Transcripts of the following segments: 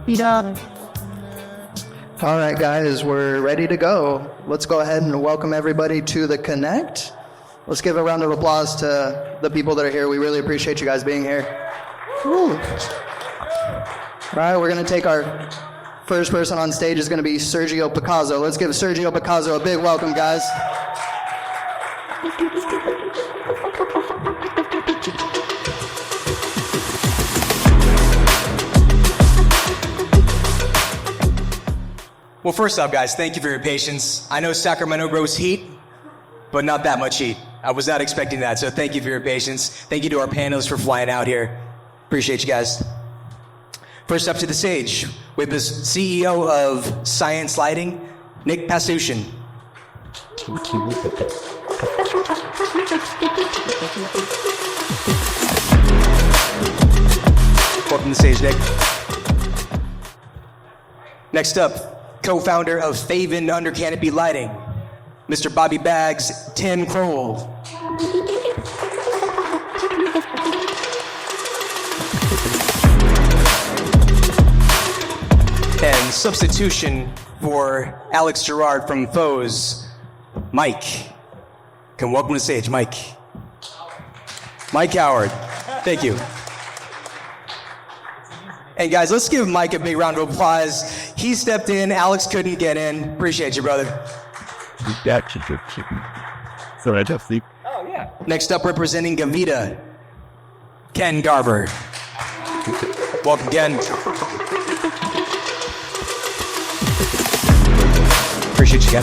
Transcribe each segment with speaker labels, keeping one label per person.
Speaker 1: All right, guys, we're ready to go. Let's go ahead and welcome everybody to the CoNNect. Let's give a round of applause to the people that are here. We really appreciate you guys being here. Woo. All right, we're going to take our first person on stage is going to be Sergio Picazo. Let's give Sergio Picazo a big welcome, guys.
Speaker 2: Well, first off, guys, thank you for your patience. I know Sacramento grows heat, but not that much heat. I was not expecting that, so thank you for your patience. Thank you to our panelists for flying out here. Appreciate you guys. First up to the stage, with the CEO of Scynce Lighting, Nick Pastushan. Welcome to the stage, Nick. Next up, co-founder of Faven Under Canopy Lighting, Mr. Bobby Bags, Tim Crowell. And substitution for Alex Gerard from Fohse, Mike. Come welcome to the stage, Mike. Mike Howard. Thank you. And guys, let's give Mike a big round of applause. He stepped in, Alex couldn't get in. Appreciate you, brother.
Speaker 3: Sorry, I just sleep.
Speaker 2: Oh, yeah. Next up, representing Gavita, Ken Garver. Welcome, Ken. Appreciate you, Ken.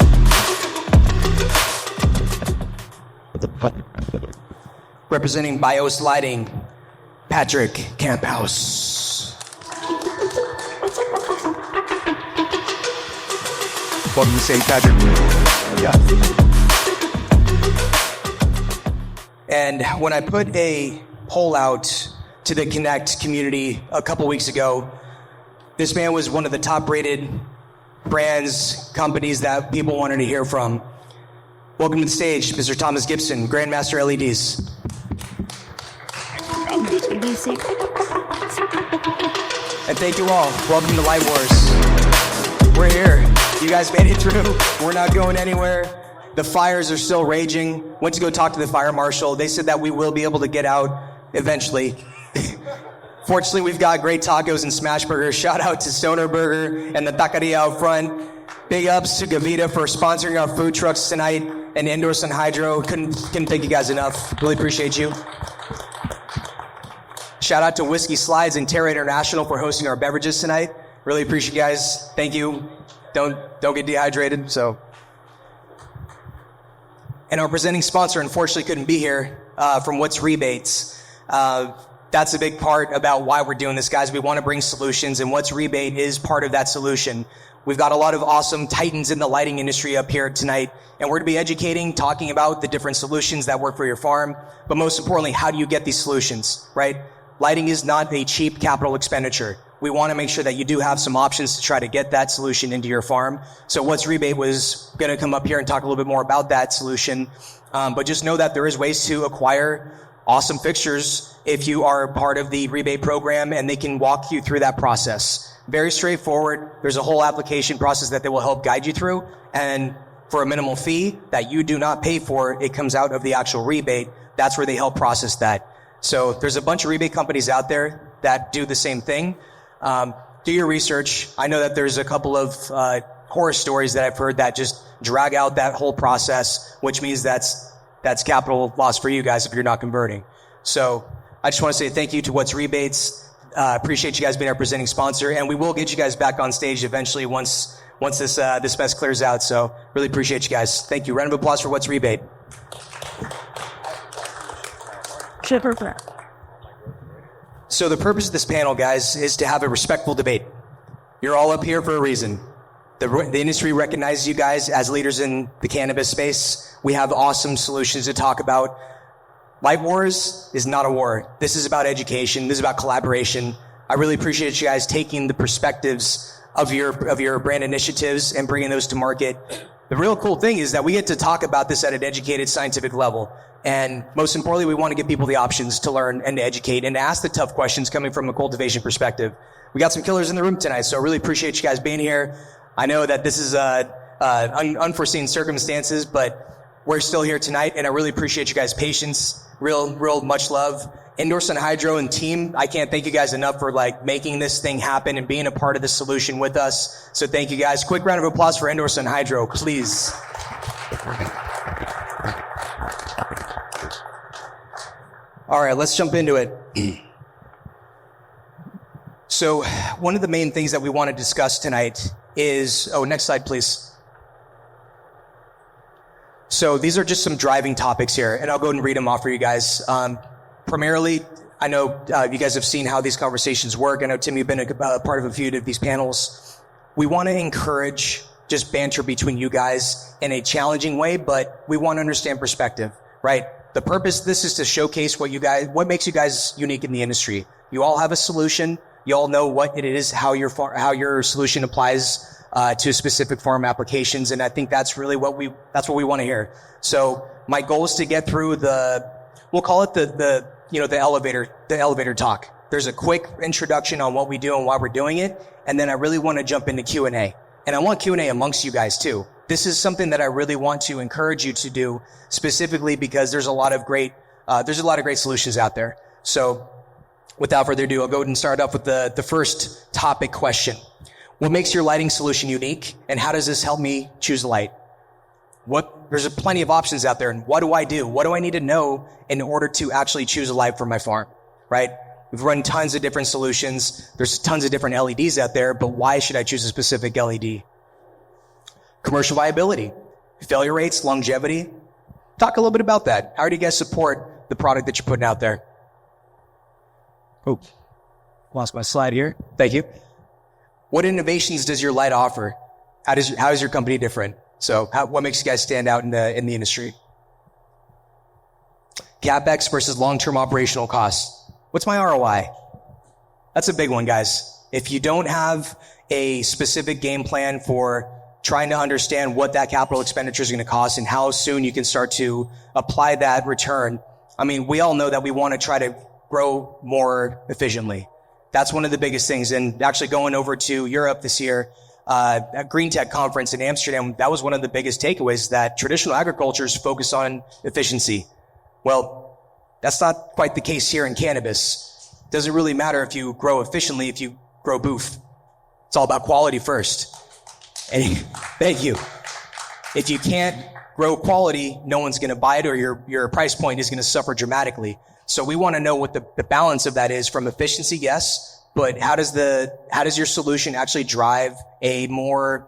Speaker 2: Representing Bios Lighting, Patrick Kamphaus. Welcome to St. Patrick. Yeah. And when I put a poll out to the CoNNect community a couple weeks ago, this man was one of the top-rated brands, companies that people wanted to hear from. Welcome to the stage, Mr. Thomas Gibson, Grandmaster LEDs. And thank you all. Welcome to Light Wars. We're here. You guys made it through. We're not going anywhere. The fires are still raging. Went to go talk to the fire marshal. They said that we will be able to get out eventually. Fortunately, we've got great tacos and smash burgers. Shout out to Stoner Burger and the taqueria out front. Big ups to Gavita for sponsoring our food trucks tonight and Indoors and Hydro. Couldn't thank you guys enough. Really appreciate you. Shout out to Whiskey Slides and Terra International for hosting our beverages tonight. Really appreciate you guys. Thank you. Don't get dehydrated. So, and our presenting sponsor unfortunately couldn't be here from What's Rebates. That's a big part about why we're doing this, guys. We want to bring solutions, and What's Rebate is part of that solution. We've got a lot of awesome titans in the lighting industry up here tonight, and we're going to be educating, talking about the different solutions that work for your farm, but most importantly, how do you get these solutions, right? Lighting is not a cheap capital expenditure. We want to make sure that you do have some options to try to get that solution into your farm. So What's Rebate was going to come up here and talk a little bit more about that solution. But just know that there is ways to acquire awesome fixtures if you are part of the rebate program, and they can walk you through that process. Very straightforward. There's a whole application process that they will help guide you through. And for a minimal fee that you do not pay for, it comes out of the actual rebate. That's where they help process that. So there's a bunch of rebate companies out there that do the same thing. Do your research. I know that there's a couple of horror stories that I've heard that just drag out that whole process, which means that's capital loss for you guys if you're not converting. So I just want to say thank you to What's Rebates. Appreciate you guys being our presenting sponsor, and we will get you guys back on stage eventually once this mess clears out. So really appreciate you guys. Thank you. Round of applause for What's Rebate. So the purpose of this panel, guys, is to have a respectful debate. You're all up here for a reason. The industry recognizes you guys as leaders in the cannabis space. We have awesome solutions to talk about. Light Wars is not a war. This is about education. This is about collaboration. I really appreciate you guys taking the perspectives of your brand initiatives and bringing those to market. The real cool thing is that we get to talk about this at an educated scientific level. And most importantly, we want to give people the options to learn and to educate and to ask the tough questions coming from a cultivation perspective. We got some killers in the room tonight, so I really appreciate you guys being here. I know that this is unforeseen circumstances, but we're still here tonight, and I really appreciate you guys' patience. Real much love. Indoor Sun Hydro and team, I can't thank you guys enough for making this thing happen and being a part of the solution with us. So thank you guys. Quick round of applause for Indoor Sun Hydro, please. All right, let's jump into it. So one of the main things that we want to discuss tonight is, next slide, please. So these are just some driving topics here, and I'll go ahead and read them off for you guys. Primarily, I know you guys have seen how these conversations work. I know, Tim, you've been a part of a few of these panels. We want to encourage just banter between you guys in a challenging way, but we want to understand perspective, right? The purpose of this is to showcase what makes you guys unique in the industry. You all have a solution. You all know what it is, how your solution applies to specific farm applications, and I think that's really what we want to hear. So my goal is to get through we'll call it the elevator talk. There's a quick introduction on what we do and why we're doing it, and then I really want to jump into Q&A. And I want Q&A amongst you guys too. This is something that I really want to encourage you to do, specifically because there's a lot of great solutions out there. So without further ado, I'll go ahead and start off with the first topic question. What makes your lighting solution unique, and how does this help me choose a light? There's plenty of options out there, and what do I do? What do I need to know in order to actually choose a light for my farm, right? We've run tons of different solutions. There's tons of different LEDs out there, but why should I choose a specific LED? Commercial viability, failure rates, longevity. Talk a little bit about that. How do you guys support the product that you're putting out there? Oh, lost my slide here. Thank you. What innovations does your light offer? How is your company different? So what makes you guys stand out in the industry? CapEx versus long-term operational costs. What's my ROI? That's a big one, guys. If you don't have a specific game plan for trying to understand what that capital expenditure is going to cost and how soon you can start to apply that return, I mean, we all know that we want to try to grow more efficiently. That's one of the biggest things. And actually going over to Europe this year, at Green Tech conference in Amsterdam, that was one of the biggest takeaways, that traditional agriculture is focused on efficiency. Well, that's not quite the case here in cannabis. It doesn't really matter if you grow efficiently, if you grow boof. It's all about quality first. And thank you. If you can't grow quality, no one's going to buy it, or your price point is going to suffer dramatically. So we want to know what the balance of that is from efficiency, yes, but how does your solution actually drive a more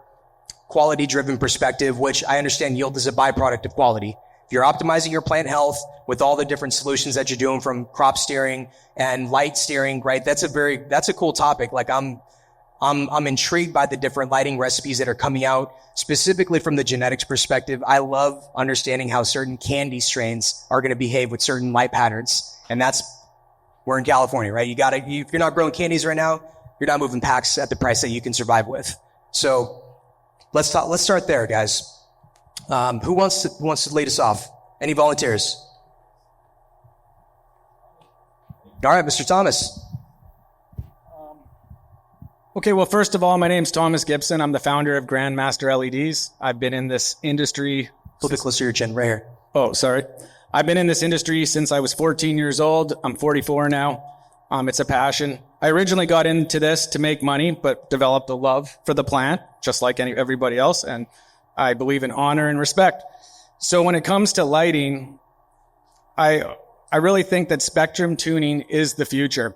Speaker 2: quality-driven perspective, which I understand yield is a byproduct of quality. If you're optimizing your plant health with all the different solutions that you're doing, from crop steering and light steering, right? That's a cool topic. Like I'm intrigued by the different lighting recipes that are coming out, specifically from the genetics perspective. I love understanding how certain candy strains are going to behave with certain light patterns. And we're in California, right? If you're not growing candies right now, you're not moving packs at the price that you can survive with. So let's start there, guys. Who wants to lead us off? Any volunteers? All right, Mr. Thomas.
Speaker 4: Okay, well, first of all, my name's Thomas Gibson. I'm the founder of Grandmaster LEDs. I've been in this industry...
Speaker 2: A little bit closer to your chin, right here.
Speaker 4: Oh, sorry. I've been in this industry since I was 14 years old. I'm 44 now. It's a passion. I originally got into this to make money, but developed a love for the plant, just like everybody else, and I believe in honor and respect. So when it comes to lighting, I really think that spectrum tuning is the future.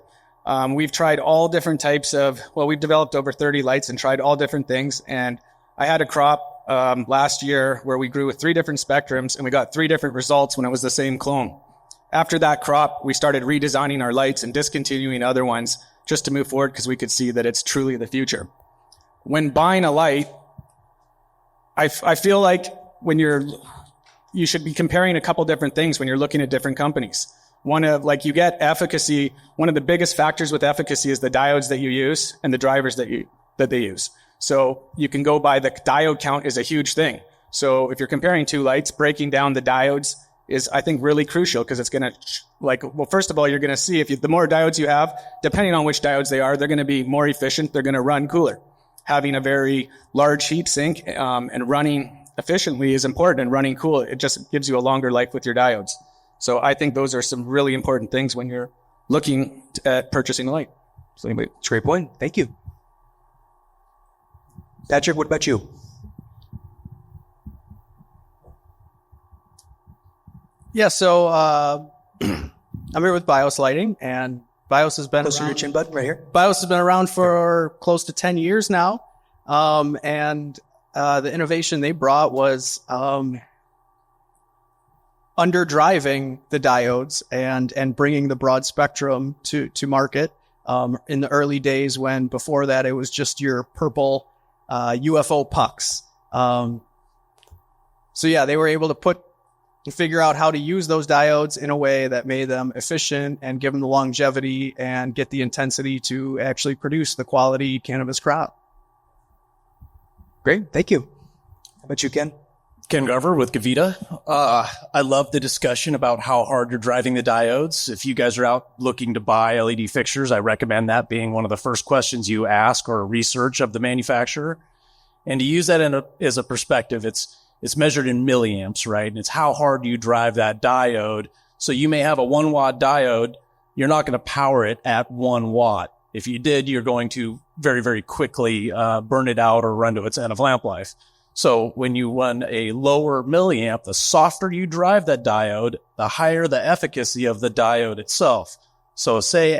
Speaker 4: We've tried all different types we've developed over 30 lights and tried all different things. And I had a crop last year where we grew with 3 different spectrums, and we got 3 different results when it was the same clone. After that crop, we started redesigning our lights and discontinuing other ones just to move forward, because we could see that it's truly the future. When buying a light, I feel like you should be comparing a couple different things when you're looking at different companies. You get efficacy. One of the biggest factors with efficacy is the diodes that you use and the drivers that they use. So you can go by the diode count is a huge thing. So if you're comparing two lights, breaking down the diodes is, I think, really crucial, because it's going to, first of all, you're going to see the more diodes you have, depending on which diodes they are, they're going to be more efficient. They're going to run cooler. Having a very large heat sink and running efficiently is important, and running cool, it just gives you a longer life with your diodes. So I think those are some really important things when you're looking at purchasing a light. So anyway,
Speaker 2: That's a great point. Thank you. Patrick, what about you?
Speaker 5: Yeah, so I'm here with BIOS Lighting, and BIOS has been
Speaker 2: Close to your
Speaker 5: around,
Speaker 2: chin button right here.
Speaker 5: BIOS has been around for close to 10 years now. And the innovation they brought was underdriving the diodes and bringing the broad spectrum to market. In the early days, when before that it was just your purple UFO pucks. So yeah, they were able to figure out how to use those diodes in a way that made them efficient and give them the longevity and get the intensity to actually produce the quality cannabis crop.
Speaker 2: Great. Thank you. How about you, Ken?
Speaker 6: Ken Garver with Gavita. I love the discussion about how hard you're driving the diodes. If you guys are out looking to buy LED fixtures, I recommend that being one of the first questions you ask or research of the manufacturer. And to use that as a perspective, it's measured in milliamps, right? And it's how hard you drive that diode. So you may have a 1 watt diode. You're not going to power it at 1 watt. If you did, you're going to very, very quickly burn it out or run to its end of lamp life. So when you run a lower milliamp, the softer you drive that diode, the higher the efficacy of the diode itself. So say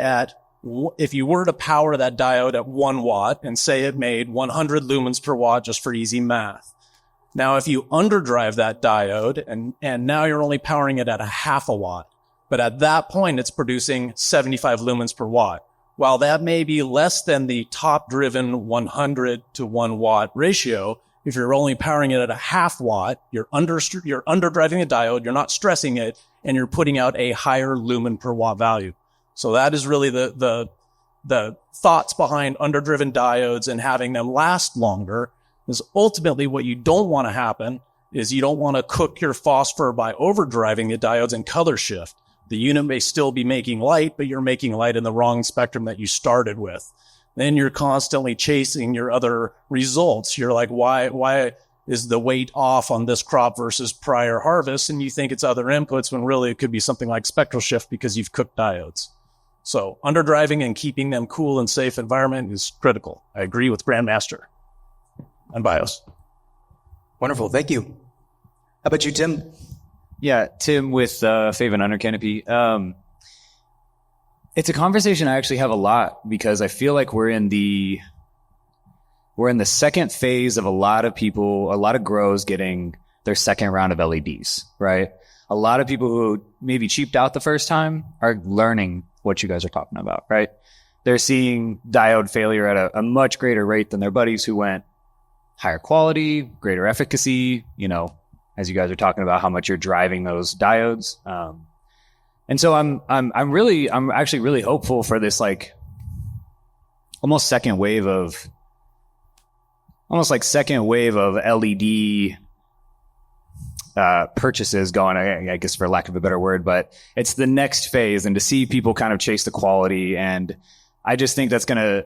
Speaker 6: if you were to power that diode at 1 watt and say it made 100 lumens per watt, just for easy math. Now, if you underdrive that diode and now you're only powering it at a half a watt, but at that point it's producing 75 lumens per watt. While that may be less than the top driven 100 to 1 watt ratio, if you're only powering it at a half watt, you're underdriving the diode, you're not stressing it, and you're putting out a higher lumen per watt value. So that is really the thoughts behind underdriven diodes and having them last longer. Is ultimately what you don't want to happen is you don't want to cook your phosphor by overdriving the diodes and color shift. The unit may still be making light, but you're making light in the wrong spectrum that you started with. Then you're constantly chasing your other results. You're like, why is the weight off on this crop versus prior harvest? And you think it's other inputs when really it could be something like spectral shift because you've cooked diodes. So underdriving and keeping them cool and safe environment is critical. I agree with Grandmaster and BIOS.
Speaker 2: Wonderful. Thank you. How about you, Tim?
Speaker 7: Yeah, Tim with Faven Under Canopy. It's a conversation I actually have a lot because I feel like we're in the second phase of a lot of grows getting their second round of LEDs, right? A lot of people who maybe cheaped out the first time are learning what you guys are talking about, right? They're seeing diode failure at a much greater rate than their buddies who went higher quality, greater efficacy, as you guys are talking about how much you're driving those diodes. And so I'm actually really hopeful for this almost second wave of LED purchases going, I guess for lack of a better word, but it's the next phase, and to see people kind of chase the quality. And I just think that's going to,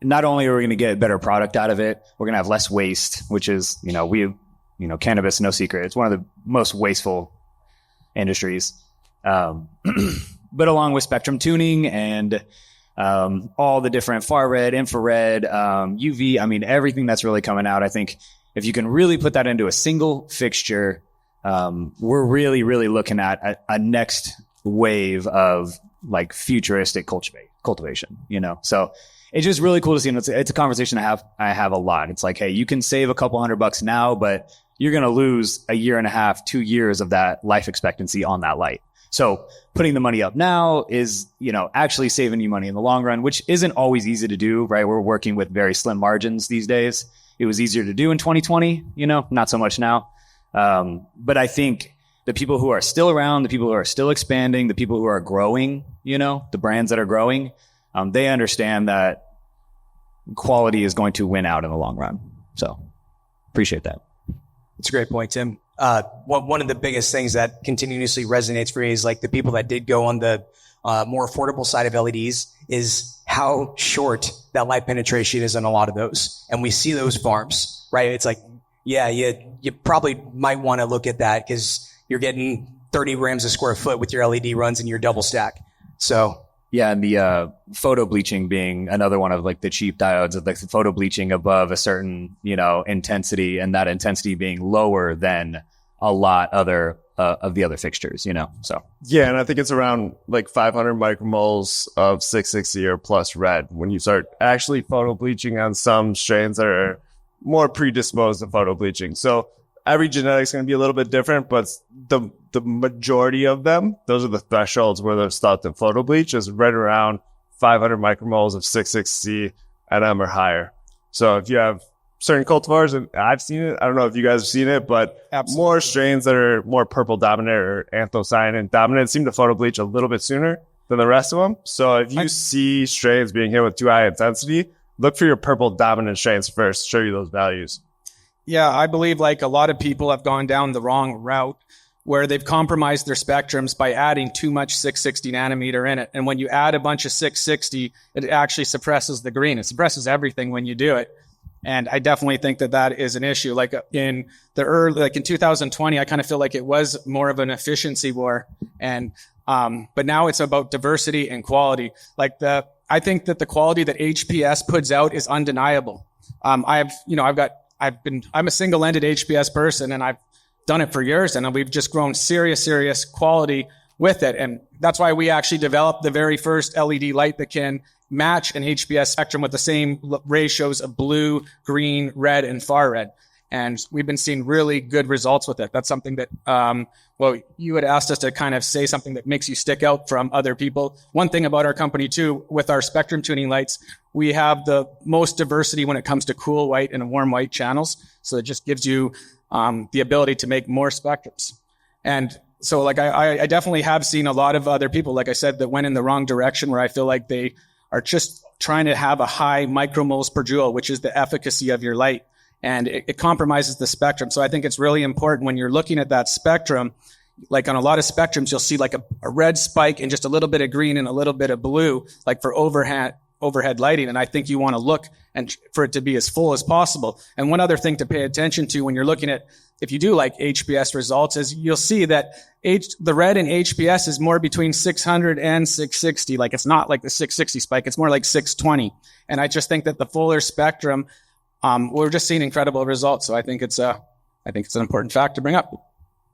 Speaker 7: not only are we going to get a better product out of it, we're going to have less waste, which is, cannabis, no secret. It's one of the most wasteful industries. But along with spectrum tuning and all the different far red, infrared, UV, everything that's really coming out, I think if you can really put that into a single fixture, we're really, really looking at a next wave of futuristic cultivation, So it's just really cool to see. And it's a conversation I have a lot. It's like, hey, you can save a couple $100 now, but you're going to lose a year and a half, 2 years of that life expectancy on that light. So putting the money up now is, actually saving you money in the long run, which isn't always easy to do, right? We're working with very slim margins these days. It was easier to do in 2020, not so much now. But I think the people who are still around, the people who are still expanding, the people who are growing, the brands that are growing, they understand that quality is going to win out in the long run. So appreciate that.
Speaker 2: It's a great point, Tim. One of the biggest things that continuously resonates for me is like the people that did go on the more affordable side of LEDs is how short that light penetration is on a lot of those. And we see those farms, right? It's like, yeah, you probably might want to look at that because you're getting 30 grams a square foot with your LED runs and your double stack. So
Speaker 7: yeah, and the photo bleaching being another one of like the cheap diodes, of like the photo bleaching above a certain, intensity, and that intensity being lower than a lot other of the other fixtures, so.
Speaker 8: Yeah, and I think it's around like 500 micromoles of 660 or plus red when you start actually photo bleaching on some strains that are more predisposed to photo bleaching. So every genetic's going to be a little bit different, but the majority of them, those are the thresholds where they're thought to photo bleach, is right around 500 micromoles of 660 NM or higher. So if you have certain cultivars, and I've seen it, I don't know if you guys have seen it, but
Speaker 5: Absolutely.
Speaker 8: More strains that are more purple dominant or anthocyanin dominant seem to photo bleach a little bit sooner than the rest of them. So if you see strains being hit with too high intensity, look for your purple dominant strains first, show you those values.
Speaker 4: Yeah, I believe like a lot of people have gone down the wrong route where they've compromised their spectrums by adding too much 660 nanometer in it. And when you add a bunch of 660, it actually suppresses the green. It suppresses everything when you do it. And I definitely think that is an issue. Like in the early, like in 2020, I kind of feel like it was more of an efficiency war. And, but now it's about diversity and quality. I think that the quality that HPS puts out is undeniable. I'm a single-ended HPS person, and I've done it for years, and we've just grown serious quality with it. And that's why we actually developed the very first LED light that can match an HPS spectrum with the same ratios of blue, green, red, and far red. And we've been seeing really good results with it. That's something that, you had asked us to kind of say something that makes you stick out from other people. One thing about our company too, with our spectrum tuning lights, we have the most diversity when it comes to cool white and warm white channels. So it just gives you the ability to make more spectrums. And so like I definitely have seen a lot of other people, like I said, that went in the wrong direction, where I feel like they are just trying to have a high micromoles per joule, which is the efficacy of your light. And it compromises the spectrum. So I think it's really important when you're looking at that spectrum, like on a lot of spectrums, you'll see like a red spike and just a little bit of green and a little bit of blue, like for overhead lighting. And I think you want to look and for it to be as full as possible. And one other thing to pay attention to when you're looking at, if you do like HPS results, is you'll see that the red in HPS is more between 600 and 660. Like it's not like the 660 spike. It's more like 620. And I just think that the fuller spectrum, we're just seeing incredible results. So I think it's an important fact to bring up.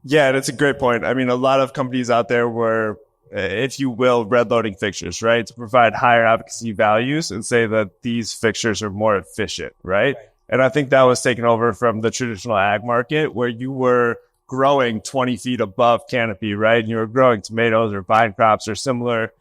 Speaker 8: Yeah, and it's a great point. I mean, a lot of companies out there were, if you will, red loading fixtures, right? To provide higher efficacy values and say that these fixtures are more efficient, right? And I think that was taken over from the traditional ag market, where you were growing 20 feet above canopy, right? And you were growing tomatoes or vine crops or similar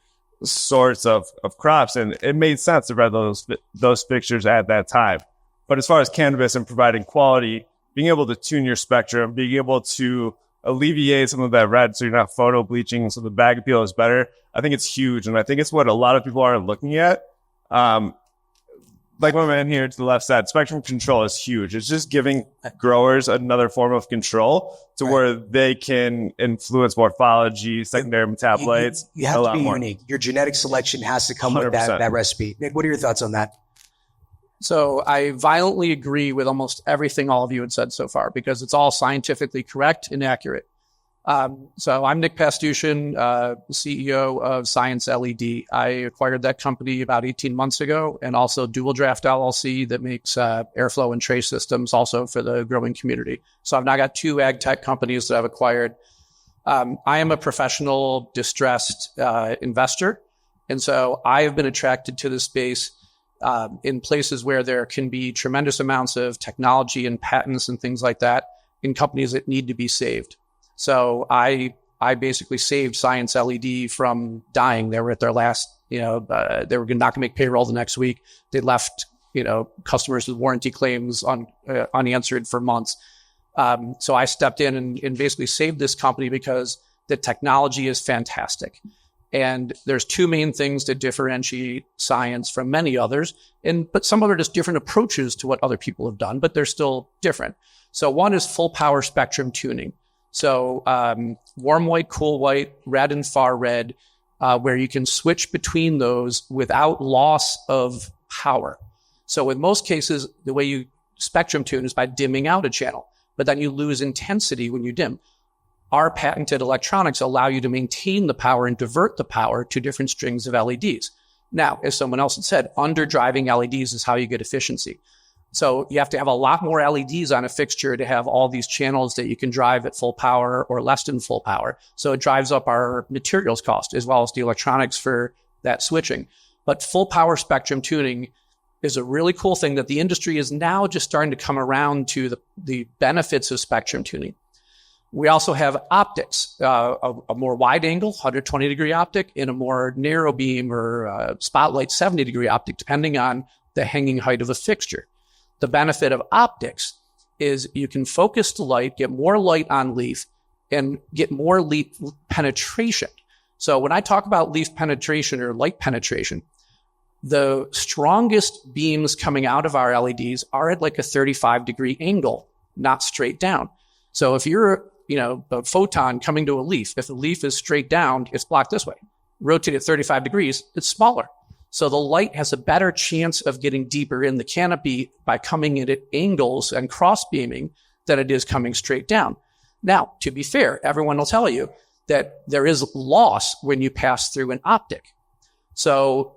Speaker 8: sorts of crops. And it made sense to red load those fixtures at that time. But as far as cannabis and providing quality, being able to tune your spectrum, being able to alleviate some of that red so you're not photo bleaching, so the bag appeal is better, I think it's huge. And I think it's what a lot of people aren't looking at. Like my man here to the left side, spectrum control is huge. It's just giving growers another form of control to where they can influence morphology, secondary metabolites.
Speaker 2: You have to be unique. Your genetic selection has to come 100%. With that recipe. Nick, what are your thoughts on that?
Speaker 9: So I violently agree with almost everything all of you had said so far, because it's all scientifically correct and accurate. So I'm Nick Pastushan, CEO of Scynce LED. I acquired that company about 18 months ago, and also Dual Draft LLC that makes airflow and trace systems also for the growing community. So I've now got two ag tech companies that I've acquired. I am a professional distressed investor. And so I have been attracted to this space in places where there can be tremendous amounts of technology and patents and things like that in companies that need to be saved. So I basically saved Scynce LED from dying. They were at their last, they were not going to make payroll the next week. They left, customers with warranty claims unanswered for months. So I stepped in and basically saved this company because the technology is fantastic. And there's two main things that differentiate Scynce from many others. But some of them are just different approaches to what other people have done, but they're still different. So one is full power spectrum tuning. So warm white, cool white, red and far red, where you can switch between those without loss of power. So in most cases, the way you spectrum tune is by dimming out a channel, but then you lose intensity when you dim. Our patented electronics allow you to maintain the power and divert the power to different strings of LEDs. Now, as someone else had said, underdriving LEDs is how you get efficiency. So you have to have a lot more LEDs on a fixture to have all these channels that you can drive at full power or less than full power. So it drives up our materials cost as well as the electronics for that switching. But full power spectrum tuning is a really cool thing that the industry is now just starting to come around to the benefits of spectrum tuning. We also have optics, a more wide angle, 120 degree optic, and a more narrow beam or spotlight 70 degree optic, depending on the hanging height of a fixture. The benefit of optics is you can focus the light, get more light on leaf, and get more leaf penetration. So when I talk about leaf penetration or light penetration, the strongest beams coming out of our LEDs are at like a 35 degree angle, not straight down. So if you're a photon coming to a leaf, if the leaf is straight down, it's blocked this way. Rotate it 35 degrees, it's smaller. So the light has a better chance of getting deeper in the canopy by coming in at angles and cross beaming than it is coming straight down. Now, to be fair, everyone will tell you that there is loss when you pass through an optic. So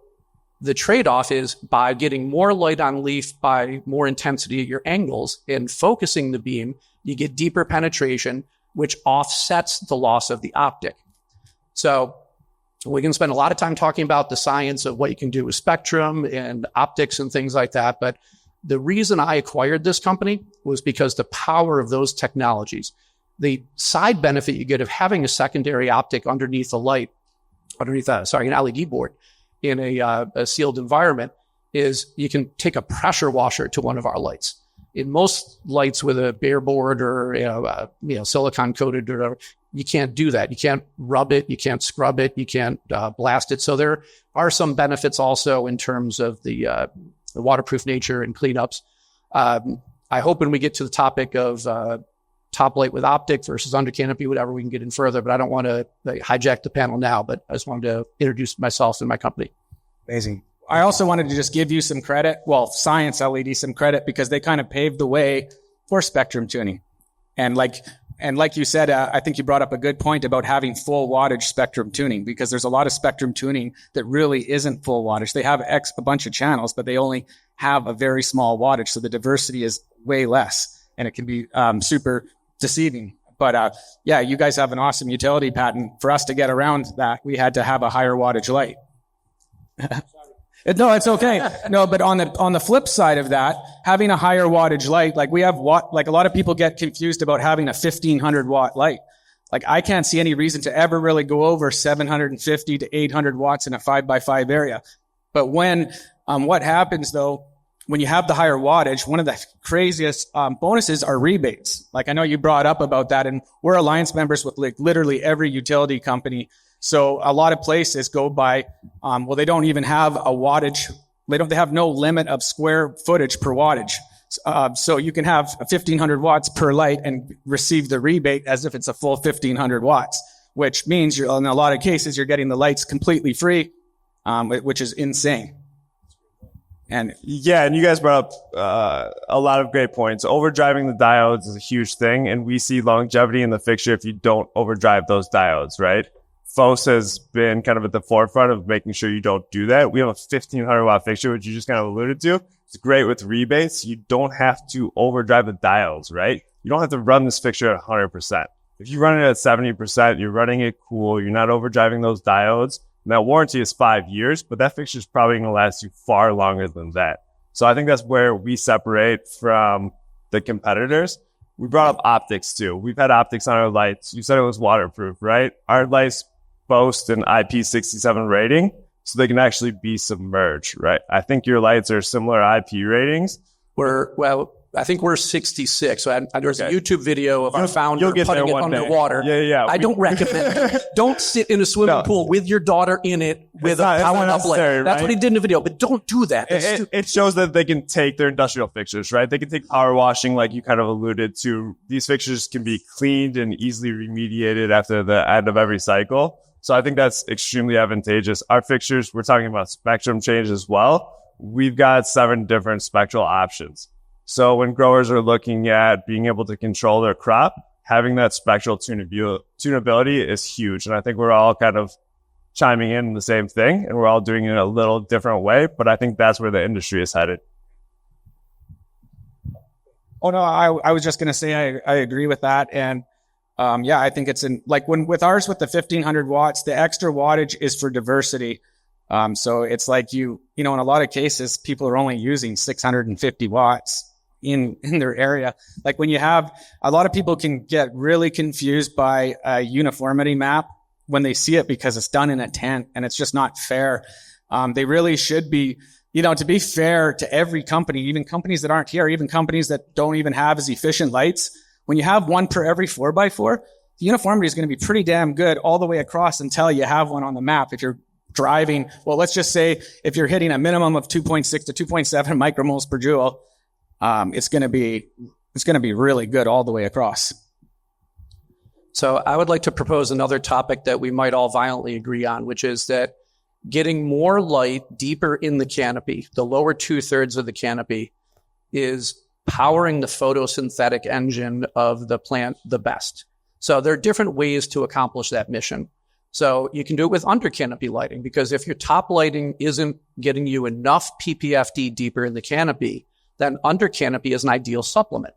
Speaker 9: the trade-off is by getting more light on leaf by more intensity at your angles and focusing the beam, you get deeper penetration, which offsets the loss of the optic. So we can spend a lot of time talking about the science of what you can do with spectrum and optics and things like that. But the reason I acquired this company was because the power of those technologies, the side benefit you get of having a secondary optic underneath an LED board in a sealed environment is you can take a pressure washer to one of our lights. In most lights with a bare board or silicon coated or whatever, you can't do that. You can't rub it. You can't scrub it. You can't blast it. So there are some benefits also in terms of the waterproof nature and cleanups. I hope when we get to the topic of top light with optic versus under canopy, whatever, we can get in further. But I don't want to hijack the panel now. But I just wanted to introduce myself and my company.
Speaker 2: Amazing.
Speaker 4: I also wanted to just give you some credit, Scynce LED some credit, because they kind of paved the way for spectrum tuning. And like you said, I think you brought up a good point about having full wattage spectrum tuning, because there's a lot of spectrum tuning that really isn't full wattage. They have a bunch of channels, but they only have a very small wattage. So the diversity is way less and it can be super deceiving. But you guys have an awesome utility patent. For us to get around that, we had to have a higher wattage light. No, it's okay. No, but on the flip side of that, having a higher wattage light, like a lot of people get confused about having a 1500 watt light. Like I can't see any reason to ever really go over 750 to 800 watts in a 5x5 area. But what happens though, when you have the higher wattage, one of the craziest bonuses are rebates. Like I know you brought up about that, and we're alliance members with like literally every utility company. So a lot of places go by, they don't even have a wattage. They have no limit of square footage per wattage. So you can have 1500 watts per light and receive the rebate as if it's a full 1500 watts, which means in a lot of cases, you're getting the lights completely free, which is insane. And
Speaker 8: you guys brought up a lot of great points. Overdriving the diodes is a huge thing, and we see longevity in the fixture if you don't overdrive those diodes, right? Fohse has been kind of at the forefront of making sure you don't do that. We have a 1500 watt fixture, which you just kind of alluded to. It's great with rebates. You don't have to overdrive the diodes, right? You don't have to run this fixture at 100%. If you run it at 70%, you're running it cool. You're not overdriving those diodes. And that warranty is 5 years, but that fixture is probably going to last you far longer than that. So I think that's where we separate from the competitors. We brought up optics too. We've had optics on our lights. You said it was waterproof, right? Our lights boast an IP67 rating, so they can actually be submerged, right? I think your lights are similar IP ratings.
Speaker 9: I think we're 66. So there's a YouTube video of our
Speaker 8: You'll
Speaker 9: founder
Speaker 8: get
Speaker 9: putting
Speaker 8: there
Speaker 9: it
Speaker 8: one day.
Speaker 9: underwater.
Speaker 8: Yeah.
Speaker 9: I don't recommend it. Don't sit in a swimming pool with your daughter in it with
Speaker 8: not-
Speaker 9: a
Speaker 8: it's not
Speaker 9: powering up light.
Speaker 8: necessary,
Speaker 9: That's
Speaker 8: right?
Speaker 9: what he did in the video, but don't do that. That's stupid.
Speaker 8: It shows that they can take their industrial fixtures, right? They can take power washing, like you kind of alluded to. These fixtures can be cleaned and easily remediated after the end of every cycle. So I think that's extremely advantageous. Our fixtures, we're talking about spectrum change as well. We've got 7 different spectral options. So when growers are looking at being able to control their crop, having that spectral tunability is huge. And I think we're all kind of chiming in the same thing, and we're all doing it in a little different way. But I think that's where the industry is headed.
Speaker 4: Oh no, I was just going to say I agree with that, and I think it's in like with ours with the 1500 watts, the extra wattage is for diversity. So it's like in a lot of cases people are only using 650 watts in their area. Like when you have a lot of people can get really confused by a uniformity map when they see it because it's done in a tent and it's just not fair. They really should be, to be fair to every company, even companies that aren't here, even companies that don't even have as efficient lights. When you have one per every 4x4, the uniformity is going to be pretty damn good all the way across until you have one on the map. If you're driving, well, let's just say if you're hitting a minimum of 2.6 to 2.7 micromoles per joule, it's going to be really good all the way across.
Speaker 9: So I would like to propose another topic that we might all violently agree on, which is that getting more light deeper in the canopy, the lower 2/3 of the canopy, is powering the photosynthetic engine of the plant the best. So there are different ways to accomplish that mission. So you can do it with under canopy lighting, because if your top lighting isn't getting you enough PPFD deeper in the canopy, then under canopy is an ideal supplement.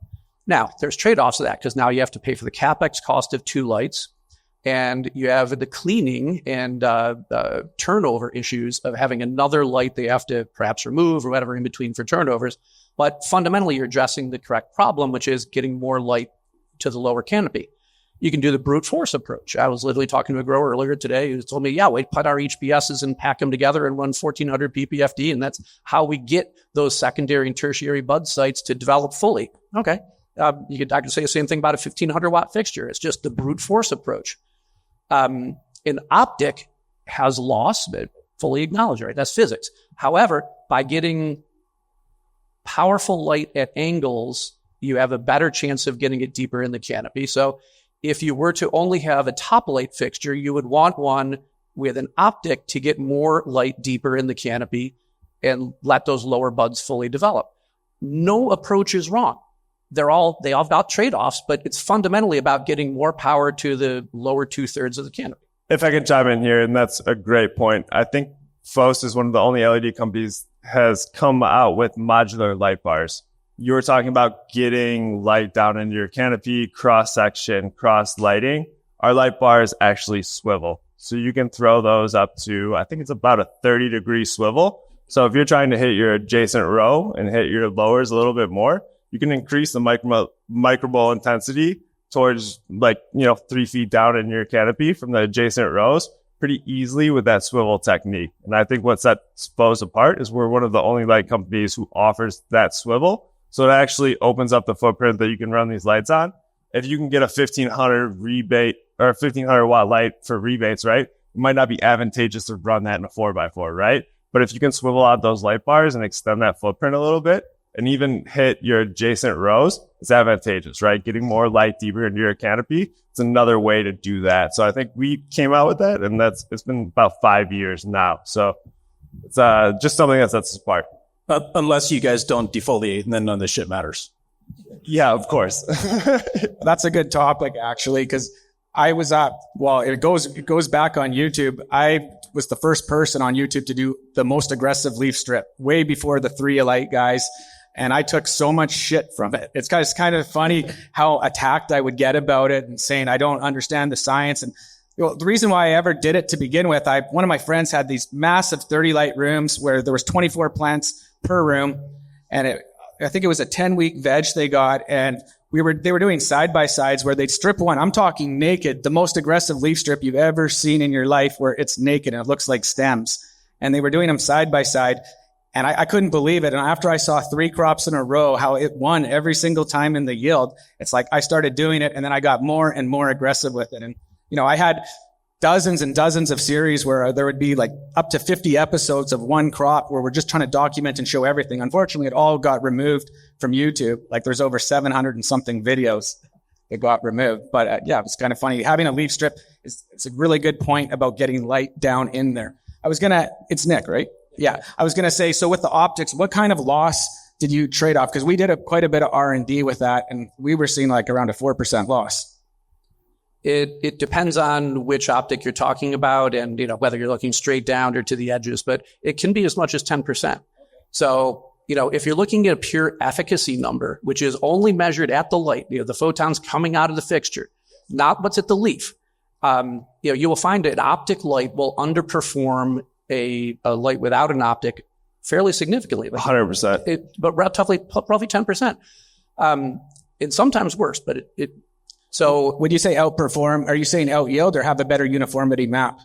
Speaker 9: Now, there's trade-offs to that, because now you have to pay for the CapEx cost of 2 lights, and you have the cleaning and turnover issues of having another light they have to perhaps remove or whatever in between for turnovers. But fundamentally, you're addressing the correct problem, which is getting more light to the lower canopy. You can do the brute force approach. I was literally talking to a grower earlier today who told me, we put our HBSs and pack them together and run 1400 ppfd, and that's how we get those secondary and tertiary bud sites to develop fully. Okay. I could say the same thing about a 1500 watt fixture. It's just the brute force approach. An optic has loss, but fully acknowledged, right? That's physics. However, by getting powerful light at angles, you have a better chance of getting it deeper in the canopy. So if you were to only have a top light fixture, you would want one with an optic to get more light deeper in the canopy and let those lower buds fully develop. No approach is wrong. They all got trade-offs, but it's fundamentally about getting more power to the lower 2/3 of the canopy.
Speaker 8: If I can chime in here, and that's a great point. I think Fohse is one of the only LED companies has come out with modular light bars. You were talking about getting light down into your canopy, cross-section, cross-lighting. Our light bars actually swivel. So you can throw those up to, I think it's about a 30-degree swivel. So if you're trying to hit your adjacent row and hit your lowers a little bit more, you can increase the micromole intensity towards 3 feet down in your canopy from the adjacent rows pretty easily with that swivel technique. And I think what sets Fohse apart is we're one of the only light companies who offers that swivel. So it actually opens up the footprint that you can run these lights on. If you can get a 1500 rebate or a 1500 watt light for rebates, right? It might not be advantageous to run that in a 4x4, right? But if you can swivel out those light bars and extend that footprint a little bit and even hit your adjacent rows, it's advantageous, right? Getting more light deeper into your canopy, it's another way to do that. So I think we came out with that, and it's been about 5 years now. So it's just something that sets us apart.
Speaker 6: Unless you guys don't defoliate, and then none of this shit matters.
Speaker 8: Yeah, of course.
Speaker 4: That's a good topic, actually, because I was it goes back on YouTube. I was the first person on YouTube to do the most aggressive leaf strip way before the 3-light guys. And I took so much shit from it. It's kind of funny how attacked I would get about it and saying I don't understand the science. And the reason why I ever did it to begin with, one of my friends had these massive 30-light rooms where there was 24 plants per room. And I think it was a 10-week veg they got. And they were doing side-by-sides where they'd strip one. I'm talking naked, the most aggressive leaf strip you've ever seen in your life, where it's naked and it looks like stems. And they were doing them side by side. And I couldn't believe it. And after I saw 3 crops in a row, how it won every single time in the yield, it's like I started doing it and then I got more and more aggressive with it. And, I had dozens and dozens of series where there would be like up to 50 episodes of one crop where we're just trying to document and show everything. Unfortunately, it all got removed from YouTube. Like there's over 700 and something videos that got removed. But yeah, it's kind of funny. Having a leaf strip it's a really good point about getting light down in there. It's Nick, right? Yeah. I was going to say, so with the optics, what kind of loss did you trade off? Because we did quite a bit of R&D with that, and we were seeing like around a 4% loss.
Speaker 9: It depends on which optic you're talking about and, whether you're looking straight down or to the edges, but it can be as much as 10%. So, if you're looking at a pure efficacy number, which is only measured at the light, the photons coming out of the fixture, not what's at the leaf, you will find an optic light will underperform a light without an optic fairly significantly.
Speaker 8: 100%.
Speaker 9: But relatively, probably 10%. And sometimes worse, but so
Speaker 4: when you say outperform, are you saying out yield or have a better uniformity map?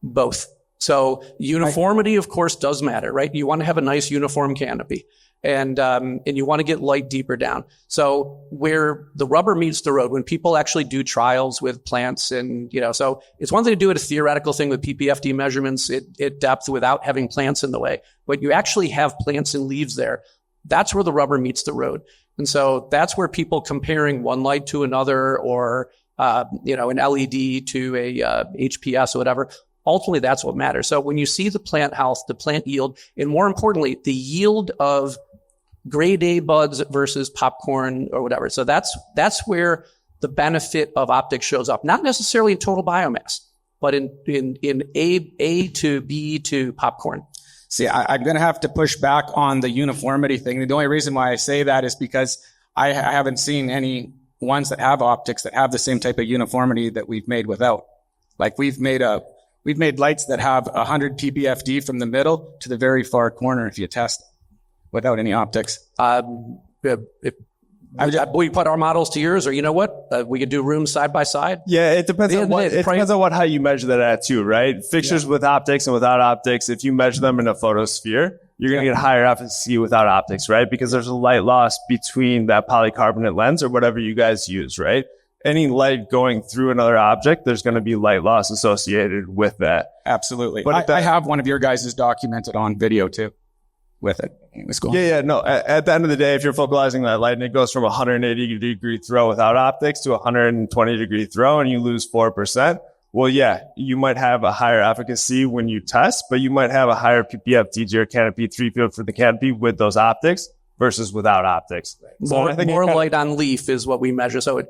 Speaker 9: Both. So uniformity, of course, does matter, right? You want to have a nice uniform canopy. And you want to get light deeper down. So where the rubber meets the road, when people actually do trials with plants and, so it's one thing to do it a theoretical thing with PPFD measurements at depth without having plants in the way. But you actually have plants and leaves there. That's where the rubber meets the road. And so that's where people comparing one light to another or, an LED to a HPS or whatever, ultimately that's what matters. So when you see the plant health, the plant yield, and more importantly, the yield of grade A buds versus popcorn or whatever. So that's where the benefit of optics shows up. Not necessarily in total biomass, but in A to B to popcorn.
Speaker 4: See, I'm going to have to push back on the uniformity thing. The only reason why I say that is because I haven't seen any ones that have optics that have the same type of uniformity that we've made without. Like we've made lights that have 100 ppfd from the middle to the very far corner if you test without any optics.
Speaker 9: We put our models to yours, or you know what? We could do rooms side by side.
Speaker 8: Yeah, it depends on how you measure that at too, right? Fixtures with optics and without optics, if you measure them in a photosphere, you're going to get higher efficacy without optics, right? Because there's a light loss between that polycarbonate lens or whatever you guys use, right? Any light going through another object, there's going to be light loss associated with that.
Speaker 4: Absolutely. But I have one of your guys' documented on video too. With it. Let's go.
Speaker 8: Yeah. No, at the end of the day, if you're focalizing that light and it goes from 180 degree throw without optics to 120 degree throw and you lose 4%, well, yeah, you might have a higher efficacy when you test, but you might have a higher PPFD to your canopy 3 field for the canopy with those optics versus without optics.
Speaker 9: So more light on leaf is what we measure. So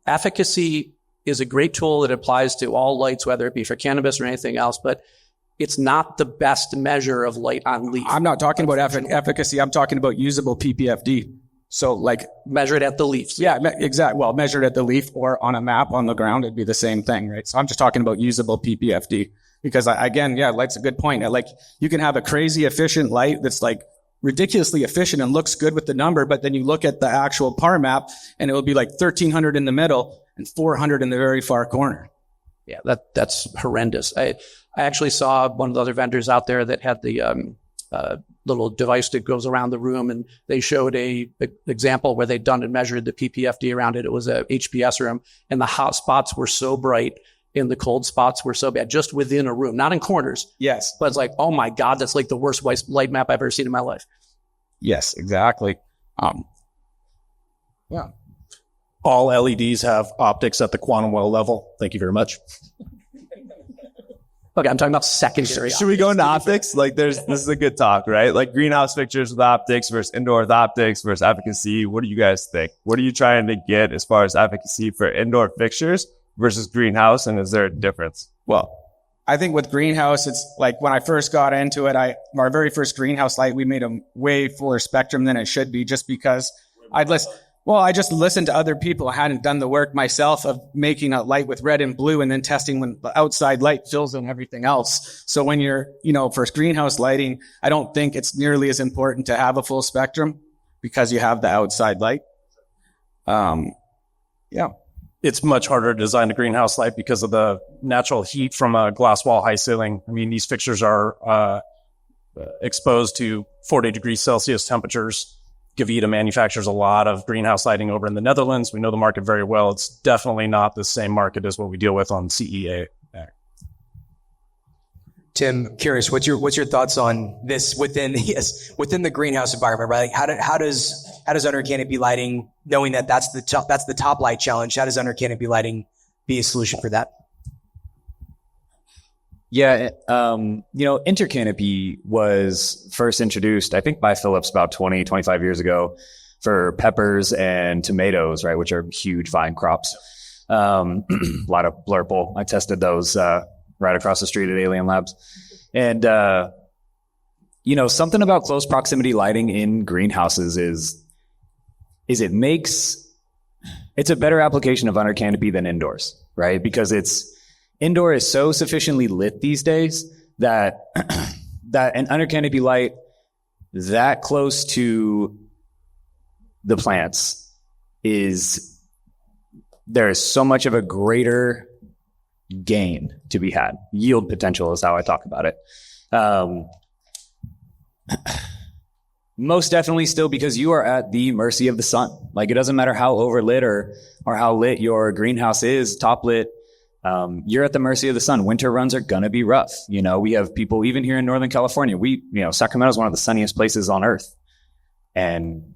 Speaker 9: efficacy is a great tool that applies to all lights, whether it be for cannabis or anything else, but it's not the best measure of light on leaf.
Speaker 4: I'm not talking about efficacy. I'm talking about usable PPFD. So like
Speaker 9: measured at the leaf.
Speaker 4: Yeah, exactly. Well, measured at the leaf or on a map on the ground, it'd be the same thing, right? So I'm just talking about usable PPFD because light's a good point. Like you can have a crazy efficient light that's like ridiculously efficient and looks good with the number, but then you look at the actual PAR map and it will be like 1300 in the middle and 400 in the very far corner.
Speaker 9: Yeah, that's horrendous. I actually saw one of the other vendors out there that had the little device that goes around the room, and they showed a example where they'd done and measured the PPFD around it. It was a HPS room, and the hot spots were so bright and the cold spots were so bad, just within a room, not in corners.
Speaker 4: Yes.
Speaker 9: But it's like, oh my God, that's like the worst light map I've ever seen in my life.
Speaker 4: Yes, exactly.
Speaker 6: Yeah. All LEDs have optics at the quantum well level. Thank you very much.
Speaker 9: Okay, I'm talking about secondary.
Speaker 8: Should we go into optics? Like this is a good talk, right? Like greenhouse fixtures with optics versus indoor with optics versus efficacy. What do you guys think? What are you trying to get as far as efficacy for indoor fixtures versus greenhouse? And is there a difference?
Speaker 4: Well, I think with greenhouse, it's like when I first got into it, our very first greenhouse light, we made a way fuller spectrum than it should be just because I just listened to other people. I hadn't done the work myself of making a light with red and blue and then testing when the outside light fills in everything else. So when you're, for greenhouse lighting, I don't think it's nearly as important to have a full spectrum because you have the outside light. Yeah.
Speaker 6: It's much harder to design a greenhouse light because of the natural heat from a glass wall high ceiling. I mean, these fixtures are exposed to 40 degrees Celsius temperatures. Gavita manufactures a lot of greenhouse lighting over in the Netherlands. We know the market very well. It's definitely not the same market as what we deal with on CEA.
Speaker 2: Tim, curious, what's your thoughts on this within the greenhouse environment, right? Like how does under canopy lighting, knowing that that's the top light challenge, how does under canopy lighting be a solution for that?
Speaker 7: Yeah, intercanopy was first introduced, I think, by Phillips about 20, 25 years ago for peppers and tomatoes, right, which are huge vine crops. A lot of blurple. I tested those right across the street at Alien Labs. And, something about close proximity lighting in greenhouses is it's a better application of under canopy than indoors, right? Because indoor is so sufficiently lit these days that an under canopy light that close to the plants there is so much of a greater gain to be had. Yield potential is how I talk about it. Most definitely still because you are at the mercy of the sun. Like, it doesn't matter how overlit or how lit your greenhouse is, top lit, you're at the mercy of the sun. Winter runs are gonna be rough. We have people even here in Northern California. Sacramento is one of the sunniest places on earth, and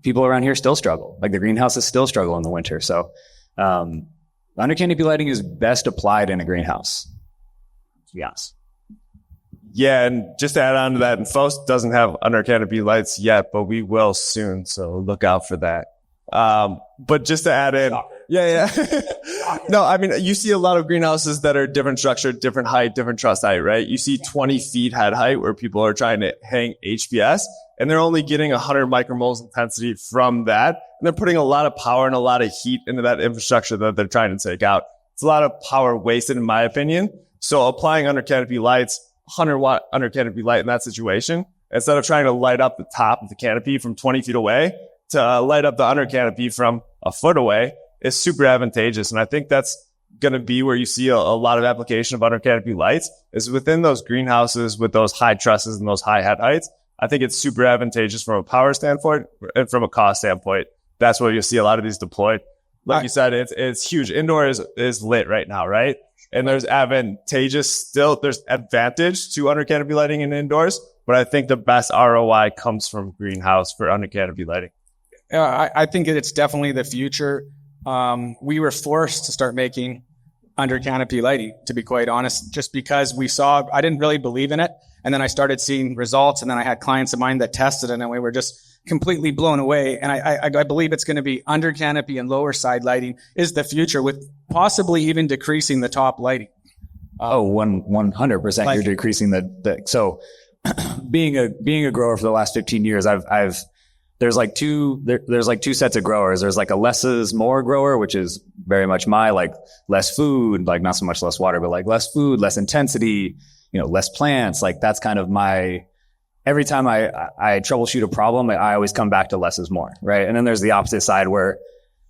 Speaker 7: people around here still struggle. Like, the greenhouses still struggle in the winter. So, under canopy lighting is best applied in a greenhouse, to be honest.
Speaker 8: Yeah, and just to add on to that, and Fohse doesn't have under canopy lights yet, but we will soon, so look out for that. But just to add in, yeah. No, I mean, you see a lot of greenhouses that are different structure, different height, different truss height, right? You see 20 feet head height where people are trying to hang HVS, and they're only getting 100 micromoles intensity from that. And they're putting a lot of power and a lot of heat into that infrastructure that they're trying to take out. It's a lot of power wasted, in my opinion. So applying under canopy lights, 100-watt under canopy light in that situation, instead of trying to light up the top of the canopy from 20 feet away, to light up the under canopy from a foot away is super advantageous. And I think that's going to be where you see a lot of application of under canopy lights is within those greenhouses with those high trusses and those high head heights. I think it's super advantageous from a power standpoint and from a cost standpoint. That's where you'll see a lot of these deployed. Like you said, it's huge. Indoor is lit right now, right? And there's advantage to under canopy lighting in indoors, but I think the best ROI comes from greenhouse for under canopy lighting.
Speaker 4: I think it's definitely the future. We were forced to start making under canopy lighting, to be quite honest, just because I didn't really believe in it. And then I started seeing results, and then I had clients of mine that tested it, and we were just completely blown away. And I believe it's going to be under canopy and lower side lighting is the future, with possibly even decreasing the top lighting.
Speaker 7: 100%. You're decreasing so being a grower for the last 15 years, there's like two sets of growers. There's like a less is more grower, which is very much less food, like not so much less water, but like less food, less intensity, less plants. Like, that's kind of every time I troubleshoot a problem, I always come back to less is more, right? And then there's the opposite side where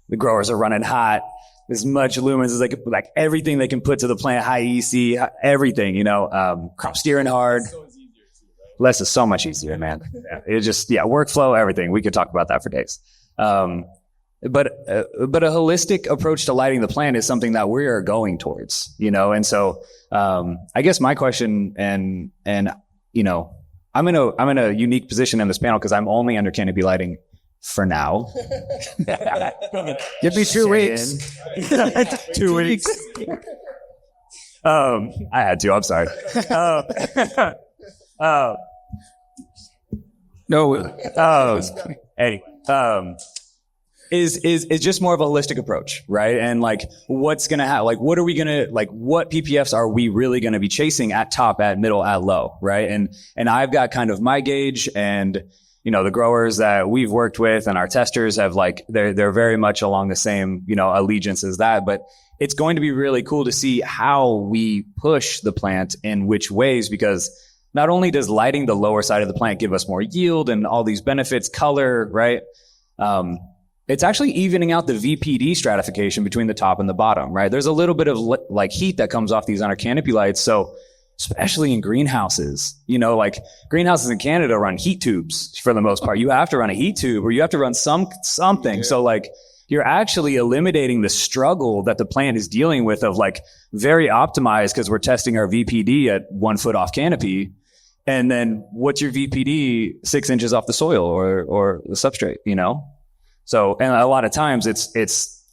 Speaker 7: the growers are running hot, as much lumens as they can, like everything they can put to the plant, high EC, everything, crop steering hard. Less is so much easier, man. It just, workflow, everything. We could talk about that for days. But a holistic approach to lighting the plant is something that we are going towards, and so, I guess my question and, I'm in a unique position in this panel because I'm only under canopy lighting for now.
Speaker 4: Give me 2 weeks.
Speaker 7: 2 weeks. I had to, I'm sorry. Anyway, is just more of a holistic approach, right? And what's gonna happen? What are we gonna what PPFs are we really gonna be chasing at top, at middle, at low, right? And I've got kind of my gauge, and the growers that we've worked with and our testers have they're very much along the same allegiance as that. But it's going to be really cool to see how we push the plant in which ways, because not only does lighting the lower side of the plant give us more yield and all these benefits, color, right? It's actually evening out the VPD stratification between the top and the bottom, right? There's a little bit of heat that comes off these under canopy lights. So especially in greenhouses. Like greenhouses in Canada run heat tubes for the most part. You have to run a heat tube or you have to run something. So like you're actually eliminating the struggle that the plant is dealing with of like very optimized because we're testing our VPD at 1 foot off canopy. And then what's your VPD 6 inches off the soil or the substrate, So, and a lot of times it's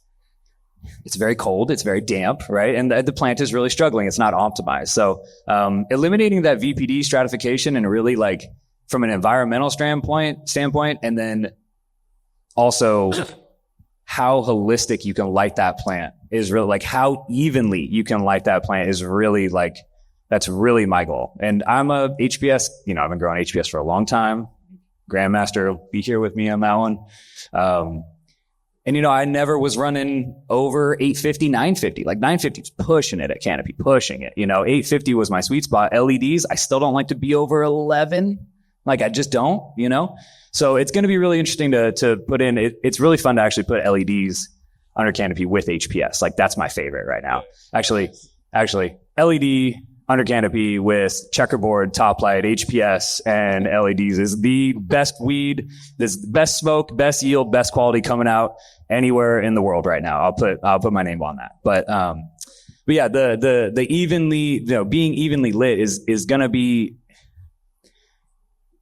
Speaker 7: very cold, it's very damp, right? And the plant is really struggling. It's not optimized. So, eliminating that VPD stratification and really like from an environmental standpoint, and then also how holistic you can light that plant is really like how evenly you can light that plant is really like, that's really my goal. And I'm a HPS, I've been growing HPS for a long time. Grandmaster will be here with me on that one. And I never was running over 850, 950. Like 950 is pushing it at canopy, pushing it. 850 was my sweet spot. LEDs, I still don't like to be over 11. Like I just don't, So it's going to be really interesting to put in. It's really fun to actually put LEDs under canopy with HPS. Like that's my favorite right now. Actually, LED under canopy with checkerboard, top light, HPS, and LEDs is the best weed. This best smoke, best yield, best quality coming out anywhere in the world right now. I'll put my name on that. But yeah, the evenly, being evenly lit is gonna be,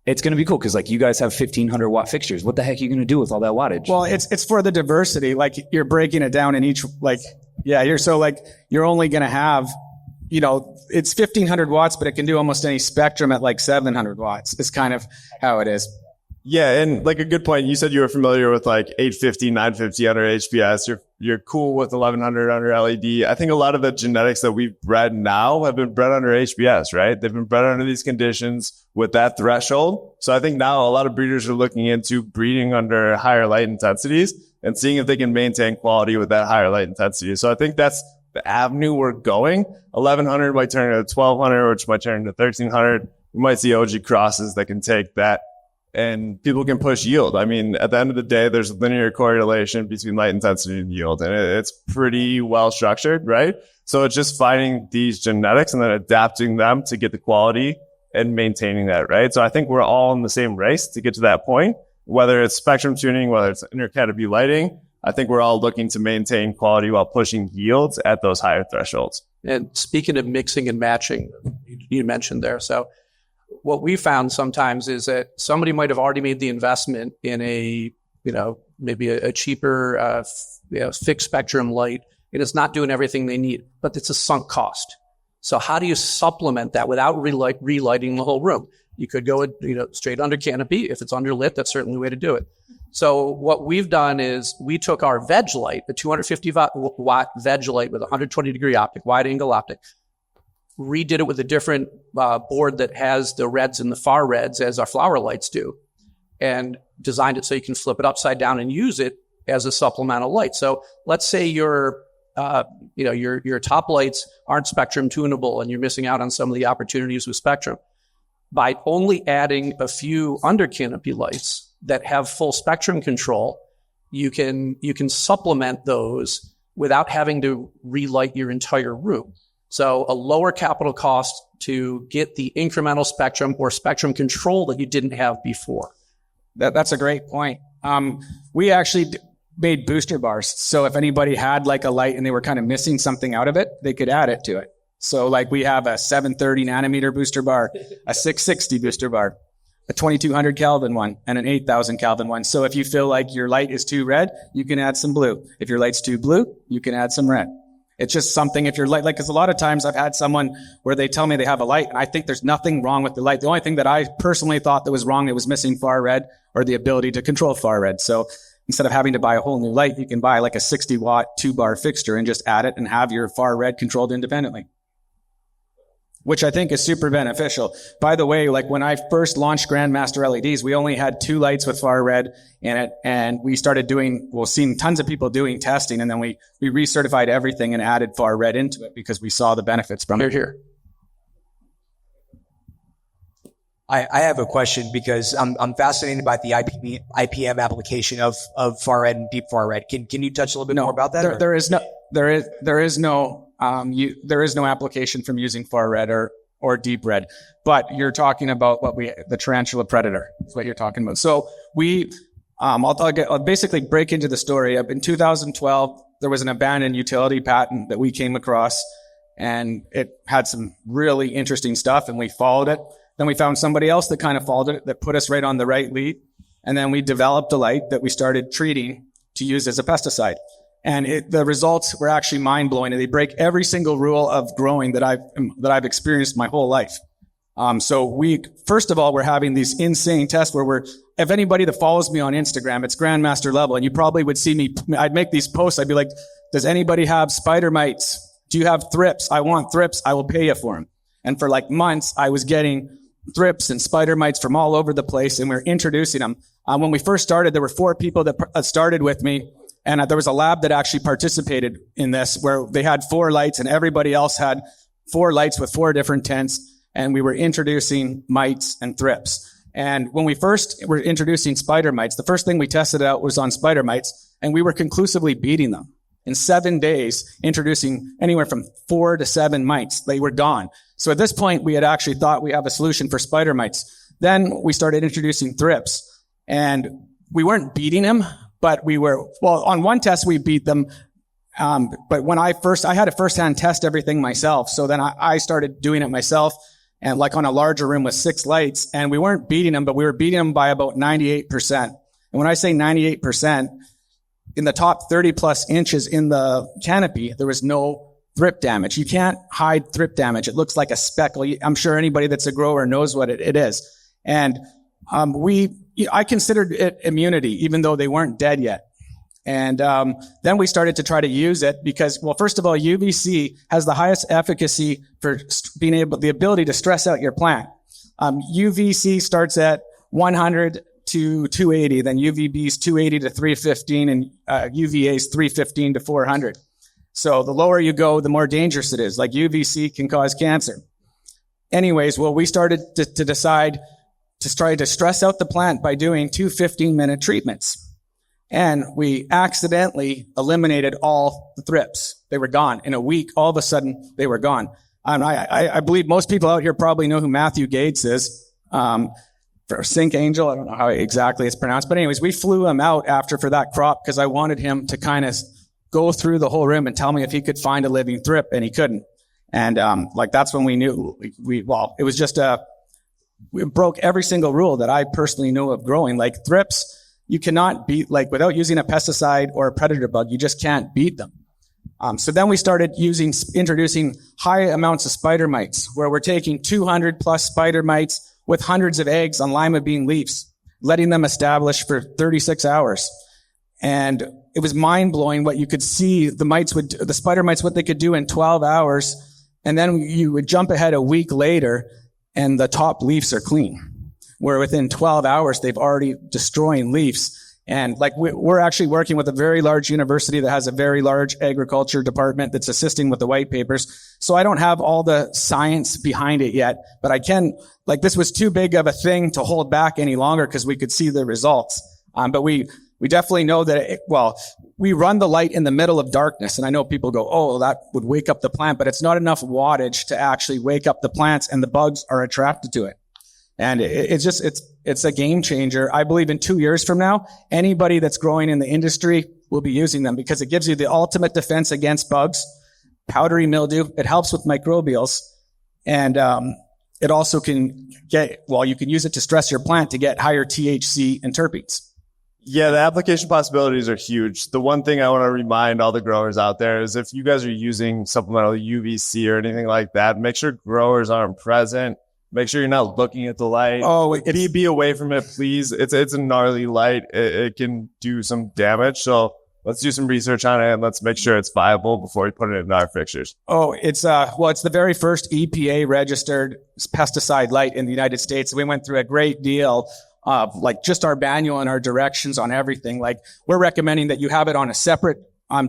Speaker 7: it's gonna be cool because like you guys have 1500 watt fixtures. What the heck are you gonna do with all that wattage?
Speaker 4: Well, it's for the diversity. Like you're breaking it down in each, like, yeah, you're only gonna have, it's 1500 watts, but it can do almost any spectrum at like 700 watts. It's kind of how it is.
Speaker 8: Yeah, and like a good point. You said you were familiar with like 850, 950 under HPS. You're cool with 1100 under LED. I think a lot of the genetics that we've bred now have been bred under HPS, right? They've been bred under these conditions with that threshold. So I think now a lot of breeders are looking into breeding under higher light intensities and seeing if they can maintain quality with that higher light intensity. So I think that's the avenue we're going. 1100 might turn into 1200, which might turn into 1300. We might see OG crosses that can take that and people can push yield. I mean, at the end of the day, there's a linear correlation between light intensity and yield, and it's pretty well structured, right? So it's just finding these genetics and then adapting them to get the quality and maintaining that, right? So I think we're all in the same race to get to that point, whether it's spectrum tuning, whether it's intercanopy lighting. I think we're all looking to maintain quality while pushing yields at those higher thresholds.
Speaker 9: And speaking of mixing and matching, you mentioned there. So what we found sometimes is that somebody might have already made the investment in a, maybe a cheaper, fixed spectrum light, and it's not doing everything they need, but it's a sunk cost. So how do you supplement that without relighting the whole room? You could go, straight under canopy. If it's underlit, that's certainly the way to do it. So what we've done is we took our veg light, the 250 watt veg light with 120 degree optic, wide angle optic, redid it with a different board that has the reds and the far reds as our flower lights do, and designed it so you can flip it upside down and use it as a supplemental light. So let's say your top lights aren't spectrum tunable and you're missing out on some of the opportunities with spectrum. By only adding a few under canopy lights that have full spectrum control, you can supplement those without having to relight your entire room. So a lower capital cost to get the incremental spectrum or spectrum control that you didn't have before.
Speaker 4: That's a great point. We actually made booster bars. So if anybody had like a light and they were kind of missing something out of it, they could add it to it. So like we have a 730 nanometer booster bar, a 660 booster bar, a 2200 Kelvin one, and an 8000 Kelvin one. So if you feel like your light is too red, you can add some blue. If your light's too blue, you can add some red. It's just something if your light, like, cause a lot of times I've had someone where they tell me they have a light and I think there's nothing wrong with the light. The only thing that I personally thought that was wrong, it was missing far red or the ability to control far red. So instead of having to buy a whole new light, you can buy like a 60 watt 2-bar fixture and just add it and have your far red controlled independently, which I think is super beneficial. By the way, like when I first launched Grandmaster LEDs, we only had 2 lights with far red in it, and we started seeing tons of people doing testing, and then we recertified everything and added far red into it because we saw the benefits from it.
Speaker 9: Here.
Speaker 2: I have a question because I'm fascinated by the IPM application of far red and deep far red. Can you touch a little bit more about that?
Speaker 4: There is no application from using far red or or deep red. But you're talking about the tarantula predator is what you're talking about. So I'll basically break into the story. In 2012, there was an abandoned utility patent that we came across, and it had some really interesting stuff, and we followed it. Then we found somebody else that kind of followed it, that put us right on the right lead. And then we developed a light that we started treating to use as a pesticide. And the results were actually mind-blowing, and they break every single rule of growing that I've experienced my whole life. So first of all, we're having these insane tests where if anybody that follows me on Instagram, it's Grandmaster level, and you probably would see me, I'd make these posts, I'd be like, does anybody have spider mites? Do you have thrips? I want thrips. I will pay you for them. And for like months, I was getting thrips and spider mites from all over the place, and we were introducing them. When we first started, there were 4 people that started with me, and there was a lab that actually participated in this where they had 4 lights and everybody else had 4 lights with 4 different tints, and we were introducing mites and thrips. And when we first were introducing spider mites, the first thing we tested out was on spider mites, and we were conclusively beating them. In 7 days, introducing anywhere from 4 to 7 mites, they were gone. So at this point, we had actually thought we have a solution for spider mites. Then we started introducing thrips, and we weren't beating them, but on one test we beat them. But when I had to firsthand test everything myself. So then I started doing it myself, and like on a larger room with 6 lights, and we weren't beating them, but we were beating them by about 98%. And when I say 98%, in the top 30 plus inches in the canopy, there was no thrip damage. You can't hide thrip damage. It looks like a speckle. I'm sure anybody that's a grower knows what it is. And I considered it immunity, even though they weren't dead yet. And then we started to try to use it because, well, first of all, UVC has the highest efficacy for the ability to stress out your plant. UVC starts at 100 to 280, then UVB is 280 to 315, and UVA is 315 to 400. So the lower you go, the more dangerous it is. Like UVC can cause cancer. Anyways, well, we started to decide to try to stress out the plant by doing 2 15-minute treatments. And we accidentally eliminated all the thrips. They were gone. In a week, all of a sudden, they were gone. And I believe most people out here probably know who Matthew Gates is. For Sink Angel, I don't know how exactly it's pronounced. But anyways, we flew him out for that crop because I wanted him to kind of go through the whole room and tell me if he could find a living thrip, and he couldn't. And that's when we knew it was just we broke every single rule that I personally know of growing. Like thrips, you cannot beat, like without using a pesticide or a predator bug, you just can't beat them. So then we started introducing high amounts of spider mites, where we're taking 200 plus spider mites with hundreds of eggs on lima bean leaves, letting them establish for 36 hours. And it was mind blowing what you could see the spider mites, what they could do in 12 hours. And then you would jump ahead a week later and the top leaves are clean, where within 12 hours, they've already destroying leaves. And like we're actually working with a very large university that has a very large agriculture department that's assisting with the white papers. So I don't have all the science behind it yet, but I can, this was too big of a thing to hold back any longer because we could see the results. But we definitely know that, we run the light in the middle of darkness. And I know people go, oh, that would wake up the plant, but it's not enough wattage to actually wake up the plants, and the bugs are attracted to it. And it's a game changer. I believe in 2 years from now, anybody that's growing in the industry will be using them because it gives you the ultimate defense against bugs, powdery mildew. It helps with microbials. And it also can you can use it to stress your plant to get higher THC and terpenes.
Speaker 8: Yeah, the application possibilities are huge. The one thing I want to remind all the growers out there is if you guys are using supplemental UVC or anything like that, make sure growers aren't present. Make sure you're not looking at the light. Oh, be away from it, please. It's a gnarly light. It can do some damage. So let's do some research on it and let's make sure it's viable before we put it in our fixtures.
Speaker 4: Oh, it's the very first EPA registered pesticide light in the United States. We went through a great deal of just our manual and our directions on everything. We're recommending that you have it on a separate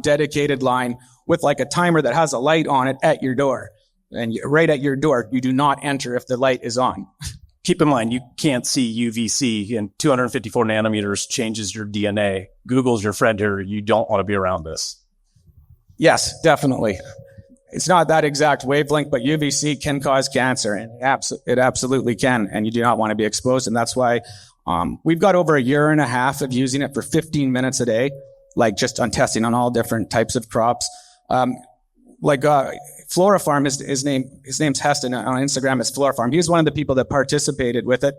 Speaker 4: dedicated line with a timer that has a light on it at your door. And right at your door, you do not enter if the light is on.
Speaker 6: Keep in mind, you can't see UVC, and 254 nanometers changes your DNA. Google's your friend here. You don't want to be around this.
Speaker 4: Yes, definitely. it's not that exact wavelength, but UVC can cause cancer, and it absolutely can, and you do not want to be exposed. And that's why we've got over a year and a half of using it for 15 minutes a day, like just on testing on all different types of crops. Flora Farm, his name's Heston on Instagram. It's Flora Farm. He was one of the people that participated with it.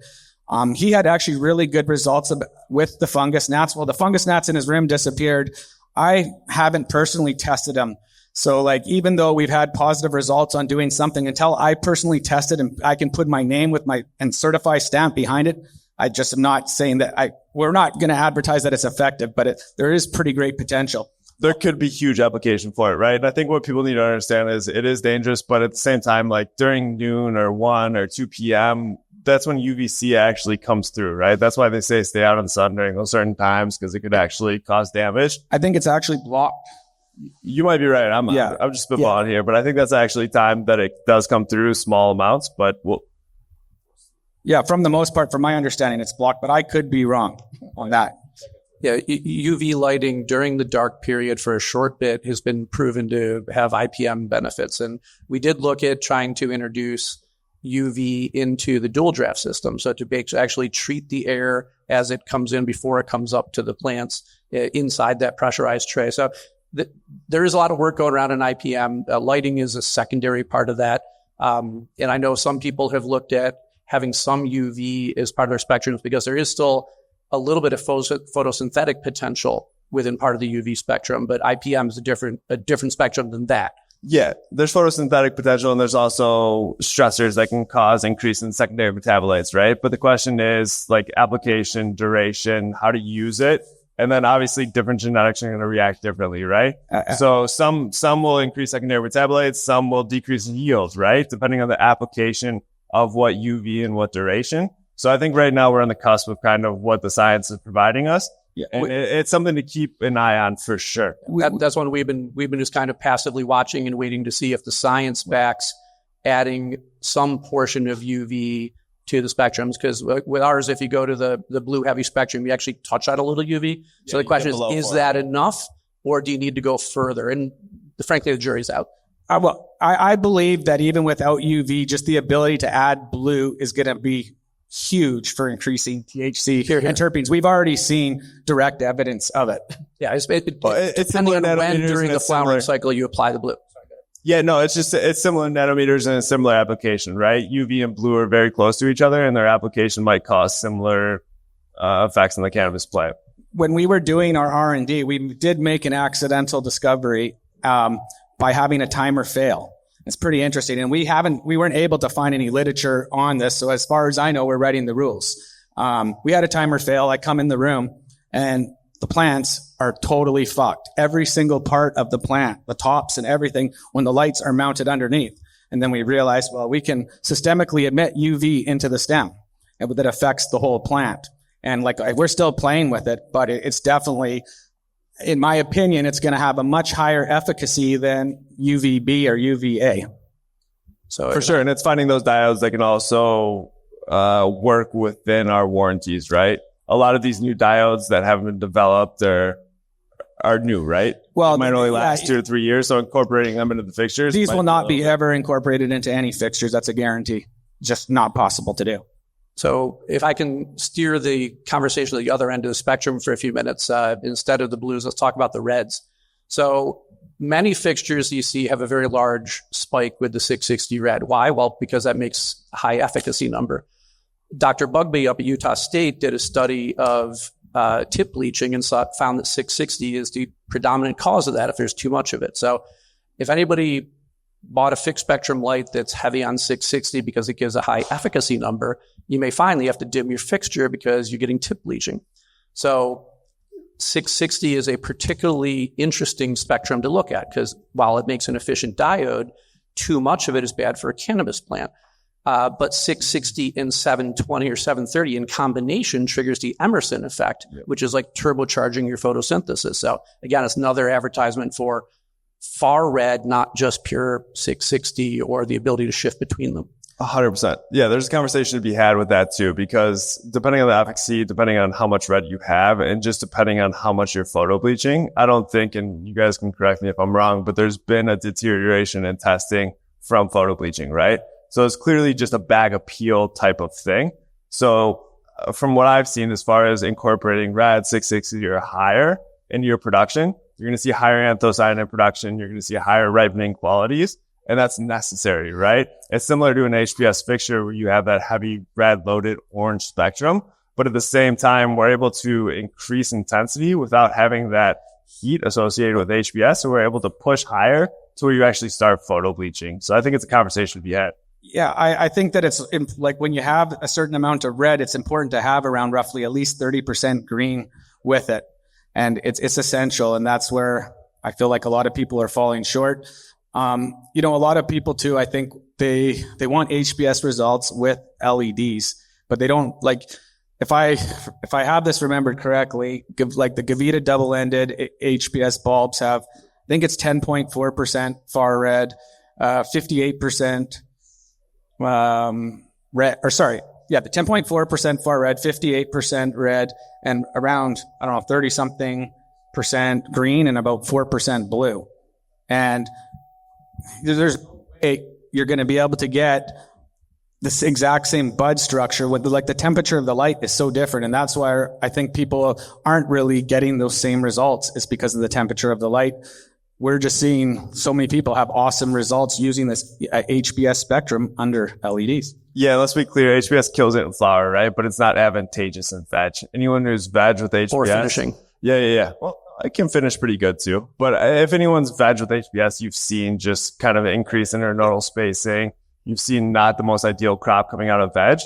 Speaker 4: He had actually really good results with the fungus gnats. Well, the fungus gnats in his room disappeared. I haven't personally tested them. So like, even though we've had positive results on doing something, until I personally tested and I can put my name and certify stamp behind it, I just am not saying that we're not going to advertise that it's effective, but there is pretty great potential.
Speaker 8: There could be huge application for it, right? And I think what people need to understand is it is dangerous, but at the same time, like during noon or 1 or 2 p.m., that's when UVC actually comes through, right? That's why they say stay out in the sun during those certain times, because it could actually cause damage.
Speaker 4: I think it's actually blocked.
Speaker 8: You might be right. I'm just spitballing here, but I think that's actually time that it does come through small amounts, but
Speaker 4: yeah, from the most part, from my understanding, it's blocked, but I could be wrong on that.
Speaker 9: Yeah, UV lighting during the dark period for a short bit has been proven to have IPM benefits. And we did look at trying to introduce UV into the dual draft system. So to actually treat the air as it comes in before it comes up to the plants inside that pressurized tray. So there is a lot of work going around in IPM. Lighting is a secondary part of that. And I know some people have looked at having some UV as part of their spectrums, because there is still a little bit of photosynthetic potential within part of the UV spectrum, but IPM is a different spectrum than that.
Speaker 8: Yeah, there's photosynthetic potential, and there's also stressors that can cause increase in secondary metabolites, right? But the question is like application, duration, how to use it. And then obviously different genetics are going to react differently, right? So some will increase secondary metabolites, some will decrease in yields, right? Depending on the application of what UV and what duration. So I think right now we're on the cusp of kind of what the science is providing us. Yeah, and it's something to keep an eye on for sure.
Speaker 9: That's one we've been just kind of passively watching and waiting to see if the science backs adding some portion of UV to the spectrums. Because with ours, if you go to the blue heavy spectrum, you actually touch out a little UV. So the question is that enough, or do you need to go further? And frankly, the jury's out.
Speaker 4: I believe that even without UV, just the ability to add blue is going to be huge for increasing THC and terpenes. We've already seen direct evidence of it.
Speaker 9: Yeah, it's depending on when during the flowering cycle you apply the blue.
Speaker 8: Yeah, no, it's similar nanometers and a similar application, right? UV and blue are very close to each other, and their application might cause similar effects in the cannabis plant.
Speaker 4: When we were doing our R&D, we did make an accidental discovery by having a timer fail. It's pretty interesting. And we weren't able to find any literature on this. So as far as I know, we're writing the rules. We had a timer fail. I come in the room and the plants are totally fucked. Every single part of the plant, the tops and everything, when the lights are mounted underneath. And then we realized, well, we can systemically emit UV into the stem, and that affects the whole plant. And like, we're still playing with it, but it's definitely, in my opinion, it's going to have a much higher efficacy than UVB or UVA.
Speaker 8: So for sure. And it's finding those diodes that can also work within our warranties, right? A lot of these new diodes that haven't been developed are new, right? Well, it might only last 2 to 3 years. So incorporating them into the fixtures.
Speaker 4: These will not be ever incorporated into any fixtures. That's a guarantee. Just not possible to do.
Speaker 9: So if I can steer the conversation to the other end of the spectrum for a few minutes, instead of the blues, let's talk about the reds. So many fixtures you see have a very large spike with the 660 red. Why? Well, because that makes a high efficacy number. Dr. Bugbee up at Utah State did a study of tip bleaching and found that 660 is the predominant cause of that if there's too much of it. So if anybody bought a fixed spectrum light that's heavy on 660 because it gives a high efficacy number, you may find that you have to dim your fixture because you're getting tip bleaching. So 660 is a particularly interesting spectrum to look at because while it makes an efficient diode, too much of it is bad for a cannabis plant. But 660 and 720 or 730 in combination triggers the Emerson effect, which is like turbocharging your photosynthesis. So again, it's another advertisement for far red, not just pure 660 or the ability to shift between them.
Speaker 8: 100%. Yeah, there's a conversation to be had with that too, because depending on the efficacy, depending on how much red you have, and just depending on how much you're photo bleaching, I don't think, and you guys can correct me if I'm wrong, but there's been a deterioration in testing from photo bleaching, right? So it's clearly just a bag of peel type of thing. So from what I've seen, as far as incorporating red 660 or higher into your production, you're going to see higher anthocyanin production. You're going to see higher ripening qualities. And that's necessary, right? It's similar to an HPS fixture where you have that heavy red loaded orange spectrum, but at the same time, we're able to increase intensity without having that heat associated with HPS. So we're able to push higher to where you actually start photo bleaching. So I think it's a conversation to be had.
Speaker 4: Yeah, I think that it's like when you have a certain amount of red, it's important to have around roughly at least 30% green with it. And it's essential. And that's where I feel like a lot of people are falling short. A lot of people too, I think they want HPS results with LEDs, but they don't like, if I have this remembered correctly, like the Gavita double-ended HPS bulbs have, I think it's 10.4% far red, 58%, red, or sorry. Yeah, the 10.4% far red, 58% red, and around, 30 something percent green and about 4% blue. And you're going to be able to get this exact same bud structure with the temperature of the light is so different. And that's why I think people aren't really getting those same results. It's because of the temperature of the light. We're just seeing so many people have awesome results using this HPS spectrum under LEDs.
Speaker 8: Yeah, let's be clear. HPS kills it in flower, right? But it's not advantageous in veg. Anyone who's veg with HPS.
Speaker 9: Or finishing.
Speaker 8: Yeah. Well, I can finish pretty good too. But if anyone's veg with HPS, you've seen just kind of an increase in internodal spacing. You've seen not the most ideal crop coming out of veg.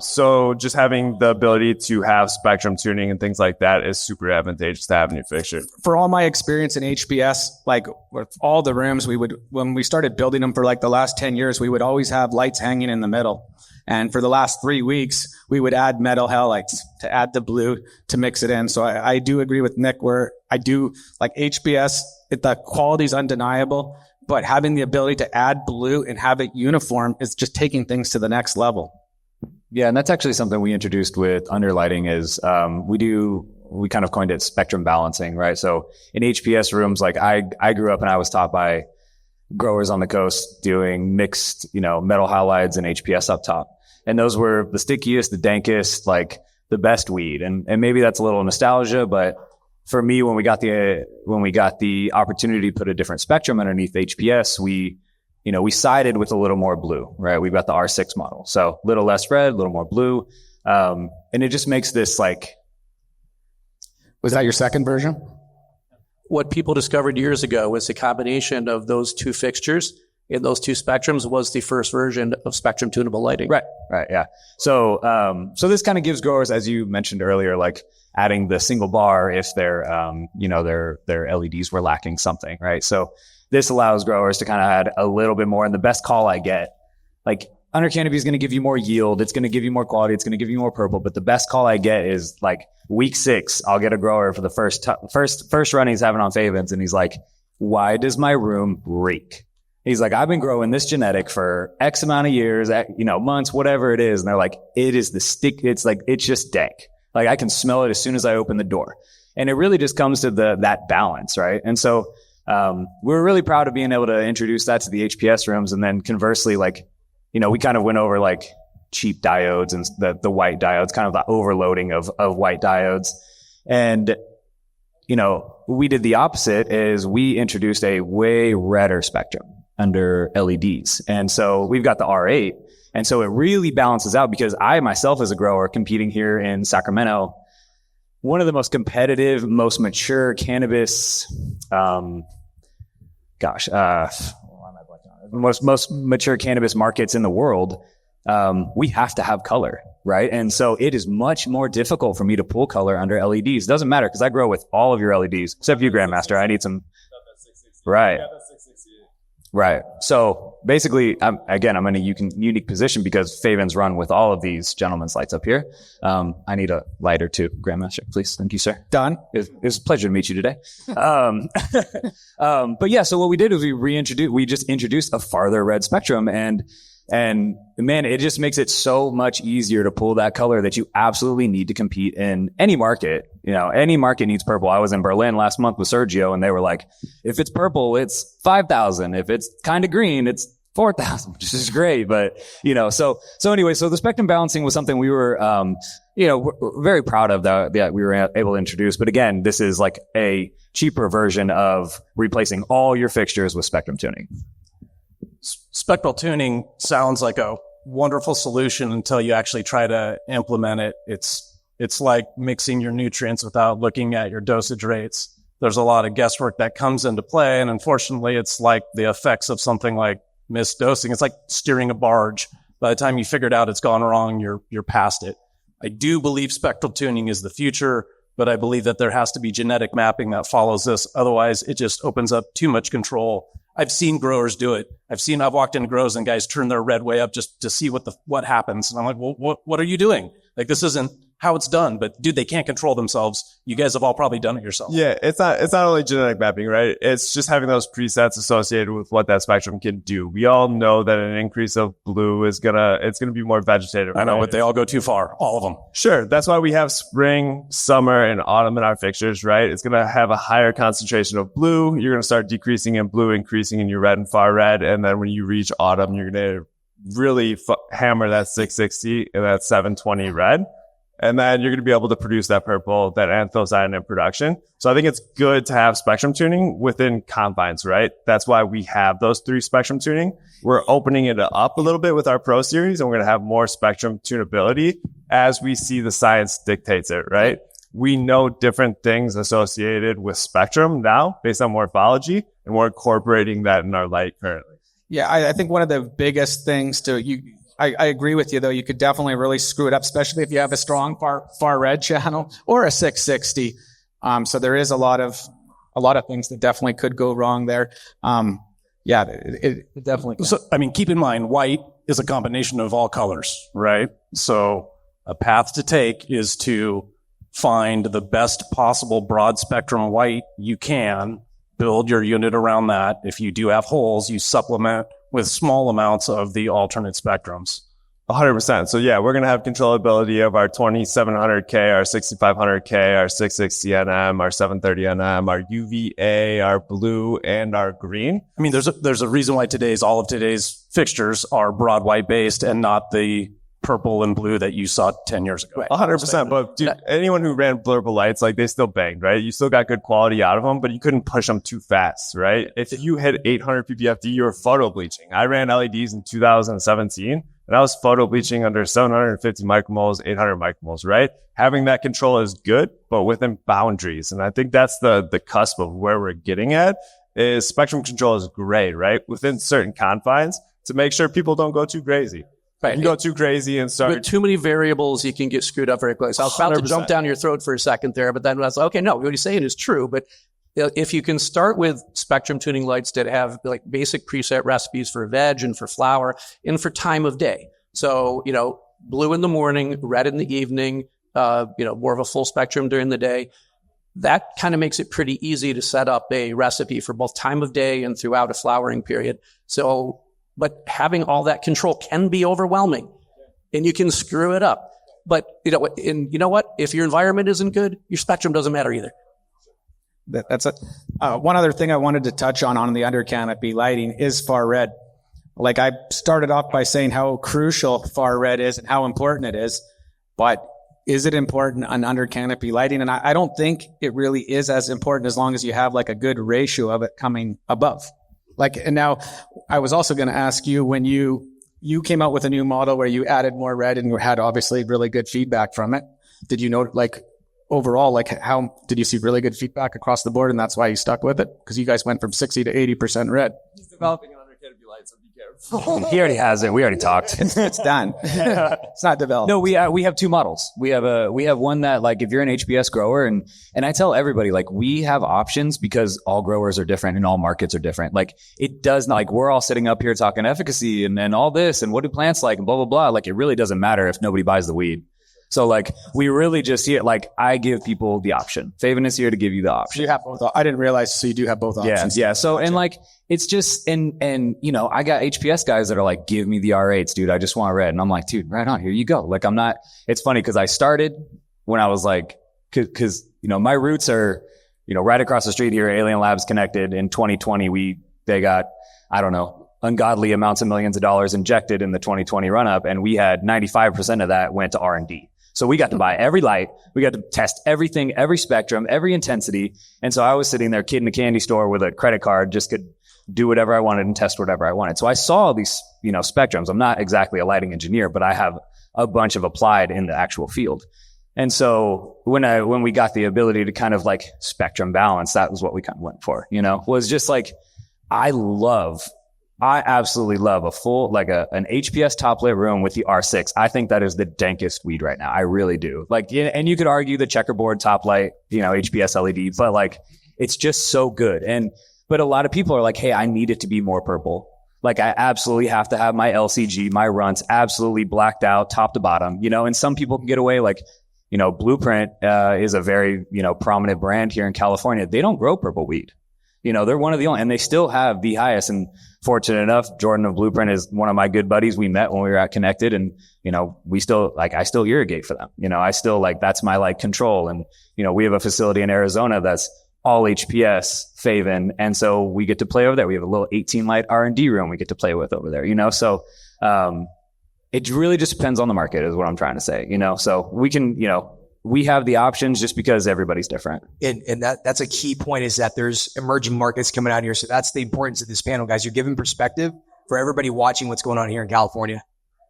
Speaker 8: So just having the ability to have spectrum tuning and things like that is super advantageous to have in your fixture.
Speaker 4: For all my experience in HPS, like with all the rooms, when we started building them for like the last 10 years, we would always have lights hanging in the middle. And for the last 3 weeks, we would add metal halides to add the blue to mix it in. So I do agree with Nick where I do like HPS, the quality is undeniable, but having the ability to add blue and have it uniform is just taking things to the next level.
Speaker 7: Yeah, and that's actually something we introduced with underlighting is we kind of coined it spectrum balancing, right? So in HPS rooms, like I grew up and I was taught by growers on the coast doing mixed, metal halides and HPS up top. And those were the stickiest, the dankest, like the best weed. And maybe that's a little nostalgia, but for me, when we got the opportunity to put a different spectrum underneath HPS, we sided with a little more blue, right? We've got the R6 model. So a little less red, a little more blue. And it just makes this like.
Speaker 4: Was that your second version?
Speaker 9: What people discovered years ago was the combination of those two fixtures in those two spectrums was the first version of spectrum tunable lighting.
Speaker 7: Right. Yeah. So this kind of gives growers, as you mentioned earlier, like adding the single bar if their LEDs were lacking something, right? So this allows growers to kind of add a little bit more. And the best call I get, like under canopy is going to give you more yield. It's going to give you more quality. It's going to give you more purple. But the best call I get is like week 6, I'll get a grower for the first run he's having on Favens. And he's like, why does my room reek? He's like, I've been growing this genetic for X amount of years, months, whatever it is. And they're like, it is the stick. It's like, it's just dank. Like I can smell it as soon as I open the door. And it really just comes to that balance, right? And so, we're really proud of being able to introduce that to the HPS rooms. And then conversely, like, we kind of went over like cheap diodes and the white diodes, kind of the overloading of white diodes. And, we did the opposite is we introduced a way redder spectrum under LEDs. And so we've got the R8. And so it really balances out because I myself as a grower competing here in Sacramento, one of the most competitive, most mature cannabis, most mature cannabis markets in the world, we have to have color, right? And so it is much more difficult for me to pull color under LEDs. Doesn't matter because I grow with all of your LEDs, except for you, Grandmaster. I need some. Right. Right. So basically, I'm in a unique position because Faven's run with all of these gentlemen's lights up here. I need a lighter too, Grandmaster, please. Thank you, sir.
Speaker 4: Done.
Speaker 7: It was a pleasure to meet you today. But yeah, so what we did is we just introduced a farther red spectrum. And And man, it just makes it so much easier to pull that color that you absolutely need to compete in any market. You know, any market needs purple. I was in Berlin last month with Sergio, and they were like, if it's purple, it's 5,000. If it's kind of green, it's 4,000, which is great. But, you know, so anyway, so the spectrum balancing was something we were, we're very proud of that we were able to introduce. But again, this is like a cheaper version of replacing all your fixtures with spectrum tuning.
Speaker 6: Spectral tuning sounds like a wonderful solution until you actually try to implement it. It's like mixing your nutrients without looking at your dosage rates. There's a lot of guesswork that comes into play. And unfortunately, it's like the effects of something like misdosing. It's like steering a barge. By the time you figure it out, it's gone wrong. You're past it. I do believe spectral tuning is the future, but I believe that there has to be genetic mapping that follows this. Otherwise, it just opens up too much control. I've seen growers do it. I've walked into grows and guys turn their red way up just to see what happens. And I'm like, well, what are you doing? Like, this isn't how it's done, but dude, they can't control themselves. You guys have all probably done it yourself.
Speaker 8: Yeah, it's not only genetic mapping, right? It's just having those presets associated with what that spectrum can do. We all know that an increase of blue it's gonna be more vegetative.
Speaker 6: I know,
Speaker 8: right?
Speaker 6: but they all go too far. All of them.
Speaker 8: Sure. That's why we have spring, summer, and autumn in our fixtures, right? It's gonna have a higher concentration of blue. You're gonna start decreasing in blue, increasing in your red and far red. And then when you reach autumn, you're gonna really hammer that 660 and that 720 red. And then you're going to be able to produce that purple, that anthocyanin in production. So I think it's good to have spectrum tuning within confines, right? That's why we have those 3 spectrum tuning. We're opening it up a little bit with our Pro series, and we're going to have more spectrum tunability as we see the science dictates it, right? We know different things associated with spectrum now based on morphology, and we're incorporating that in our light currently.
Speaker 4: Yeah, I think one of the biggest things I agree with you, though. You could definitely really screw it up, especially if you have a strong far red channel or a 660. So there is a lot of things that definitely could go wrong there. It definitely can.
Speaker 6: So, I mean, keep in mind, white is a combination of all colors, right? So a path to take is to find the best possible broad spectrum white you can, build your unit around that. If you do have holes, you supplement with small amounts of the alternate spectrums.
Speaker 8: 100%. So yeah, we're going to have controllability of our 2700K, our 6500K, our 660NM, our 730NM, our UVA, our blue, and our green.
Speaker 6: I mean, there's a reason why all of today's fixtures are broad white based and not the purple and blue that you saw 10 years ago.
Speaker 8: 100%. But dude, anyone who ran blurble lights, like, they still banged, right? You still got good quality out of them, but you couldn't push them too fast, right? If you hit 800 ppfd, you were photo bleaching. I ran LEDs in 2017, and I was photo bleaching under 750 micromoles, 800 micromoles, right? Having that control is good, but within boundaries. And I think that's the cusp of where we're getting at. Is spectrum control is great, right? Within certain confines, to make sure people don't go too crazy.
Speaker 9: Right.
Speaker 8: You go too crazy and start
Speaker 9: with too many variables, you can get screwed up very quickly. So I was about to
Speaker 8: 100%.
Speaker 9: jump down your throat for a second there, but then I was like, okay, no, what you're saying is true. But if you can start with spectrum tuning lights that have like basic preset recipes for veg and for flower and for time of day. So, blue in the morning, red in the evening, more of a full spectrum during the day. That kind of makes it pretty easy to set up a recipe for both time of day and throughout a flowering period. So, but having all that control can be overwhelming, and you can screw it up. But you know what? If your environment isn't good, your spectrum doesn't matter either.
Speaker 4: That's it. One other thing I wanted to touch on the under canopy lighting is far red. Like, I started off by saying how crucial far red is and how important it is, but is it important on under canopy lighting? And I don't think it really is as important as long as you have like a good ratio of it coming above. And now I was also going to ask you, when you came out with a new model where you added more red and you had obviously really good feedback from it. Did you know, overall, how did you see really good feedback across the board, and that's why you stuck with it? Because you guys went from 60 to 80% red.
Speaker 8: He's developing an under canopy light, so be careful.
Speaker 7: He already has it. We already talked.
Speaker 4: It's done. It's not developed.
Speaker 7: No, we have 2 models. We have one that, like, if you're an HBS grower, and I tell everybody, like, we have options because all growers are different and all markets are different. Like, it does not, like, we're all sitting up here talking efficacy and all this and what do plants like and blah, blah, blah. Like, it really doesn't matter if nobody buys the weed. So like we really just see it like I give people the option. Faven is here to give you the
Speaker 4: So
Speaker 7: option.
Speaker 4: you have both. I didn't realize. So you do have both options.
Speaker 7: Yeah. So, and like, it's just, and, you know, I got HPS guys that are like, give me the R8s, dude. I just want red. And I'm like, dude, right on, here you go. Like, it's funny because I started when I was like, cause, you know, my roots are, you know, right across the street here, Alien Labs connected. In 2020, they got, I don't know, ungodly amounts of millions of dollars injected in the 2020 run up. And we had 95% of that went to R&D. So we got to buy every light. We got to test everything, every spectrum, every intensity. And so I was sitting there, kid in a candy store with a credit card, just could do whatever I wanted and test whatever I wanted. So I saw these, you know, spectrums. I'm not exactly a lighting engineer, but I have a bunch of applied in the actual field. And so when we got the ability to kind of like spectrum balance, that was what we kind of went for, you know, was just like, I absolutely love a full, like an HPS top lit room with the R6. I think that is the dankest weed right now. I really do. Like, and you could argue the checkerboard top light, you know, HPS LED, but like, it's just so good. But a lot of people are like, hey, I need it to be more purple. Like I absolutely have to have my LCG, my runts absolutely blacked out top to bottom, you know, and some people can get away like, you know, Blueprint, is a very, you know, prominent brand here in California. They don't grow purple weed. You know, they're one of the only, and they still have the highest. And fortunate enough, Jordan of Blueprint is one of my good buddies. We met when we were at CoNNect, and, you know, I still irrigate for them. You know, I still like, that's my like control. And, you know, we have a facility in Arizona that's all HPS, Faven. And so we get to play over there. We have a little 18 light R&D room we get to play with over there, you know? So, it really just depends on the market is what I'm trying to say, you know? So we can, you know, we have the options just because everybody's different.
Speaker 2: And that's a key point, is that there's emerging markets coming out here. So that's the importance of this panel, guys. You're giving perspective for everybody watching what's going on here in California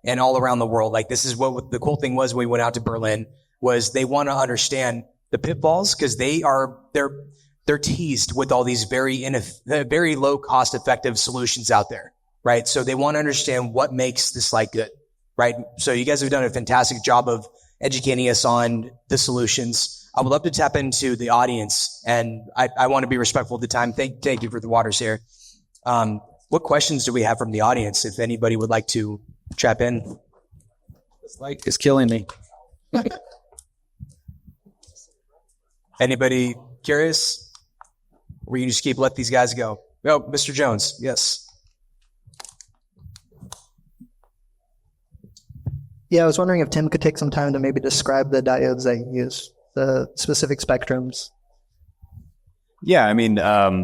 Speaker 2: and all around the world. Like, this is what the cool thing was when we went out to Berlin, was they want to understand the pitfalls, because they're teased with all these very low cost effective solutions out there, right? So they want to understand what makes this light good, right? So you guys have done a fantastic job of educating us on the solutions. I would love to tap into the audience, and I want to be respectful of the time. Thank you for the waters here. What questions do we have from the audience? If anybody would like to chap in.
Speaker 4: This light is killing me.
Speaker 2: Anybody curious? Or you just let these guys go? Oh, Mr. Jones. Yes.
Speaker 1: Yeah, I was wondering if Tim could take some time to maybe describe the diodes that you use, the specific spectrums.
Speaker 7: Yeah, I mean, Osram,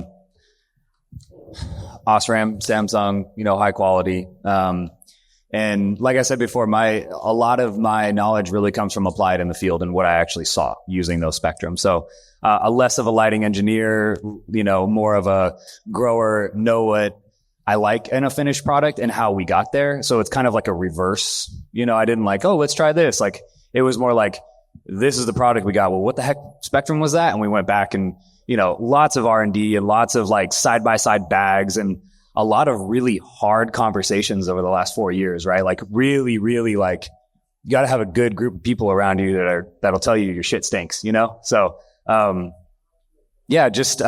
Speaker 7: Samsung, you know, high quality. And like I said before, a lot of my knowledge really comes from applied in the field and what I actually saw using those spectrums. So, a less of a lighting engineer, you know, more of a grower, know what I like in a finished product and how we got there. So it's kind of like a reverse, you know, I didn't like, oh, let's try this. Like, it was more like, this is the product we got. Well, what the heck spectrum was that? And we went back and, you know, lots of R&D and lots of like side by side bags and a lot of really hard conversations over the last 4 years, right? Like really, really like, you got to have a good group of people around you that'll tell you your shit stinks, you know? So, yeah, just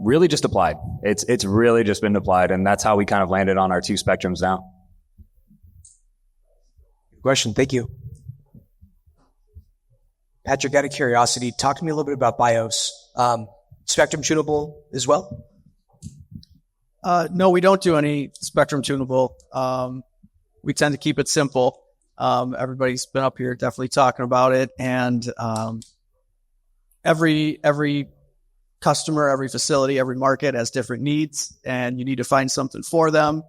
Speaker 7: really just applied. It's really just been applied, and that's how we kind of landed on our 2 spectrums now.
Speaker 2: Good question. Thank you. Patrick, out of curiosity, talk to me a little bit about BIOS. Spectrum tunable as well?
Speaker 5: No, we don't do any spectrum tunable. We tend to keep it simple. Everybody's been up here definitely talking about it, and every customer, every facility, every market has different needs, and you need to find something for them.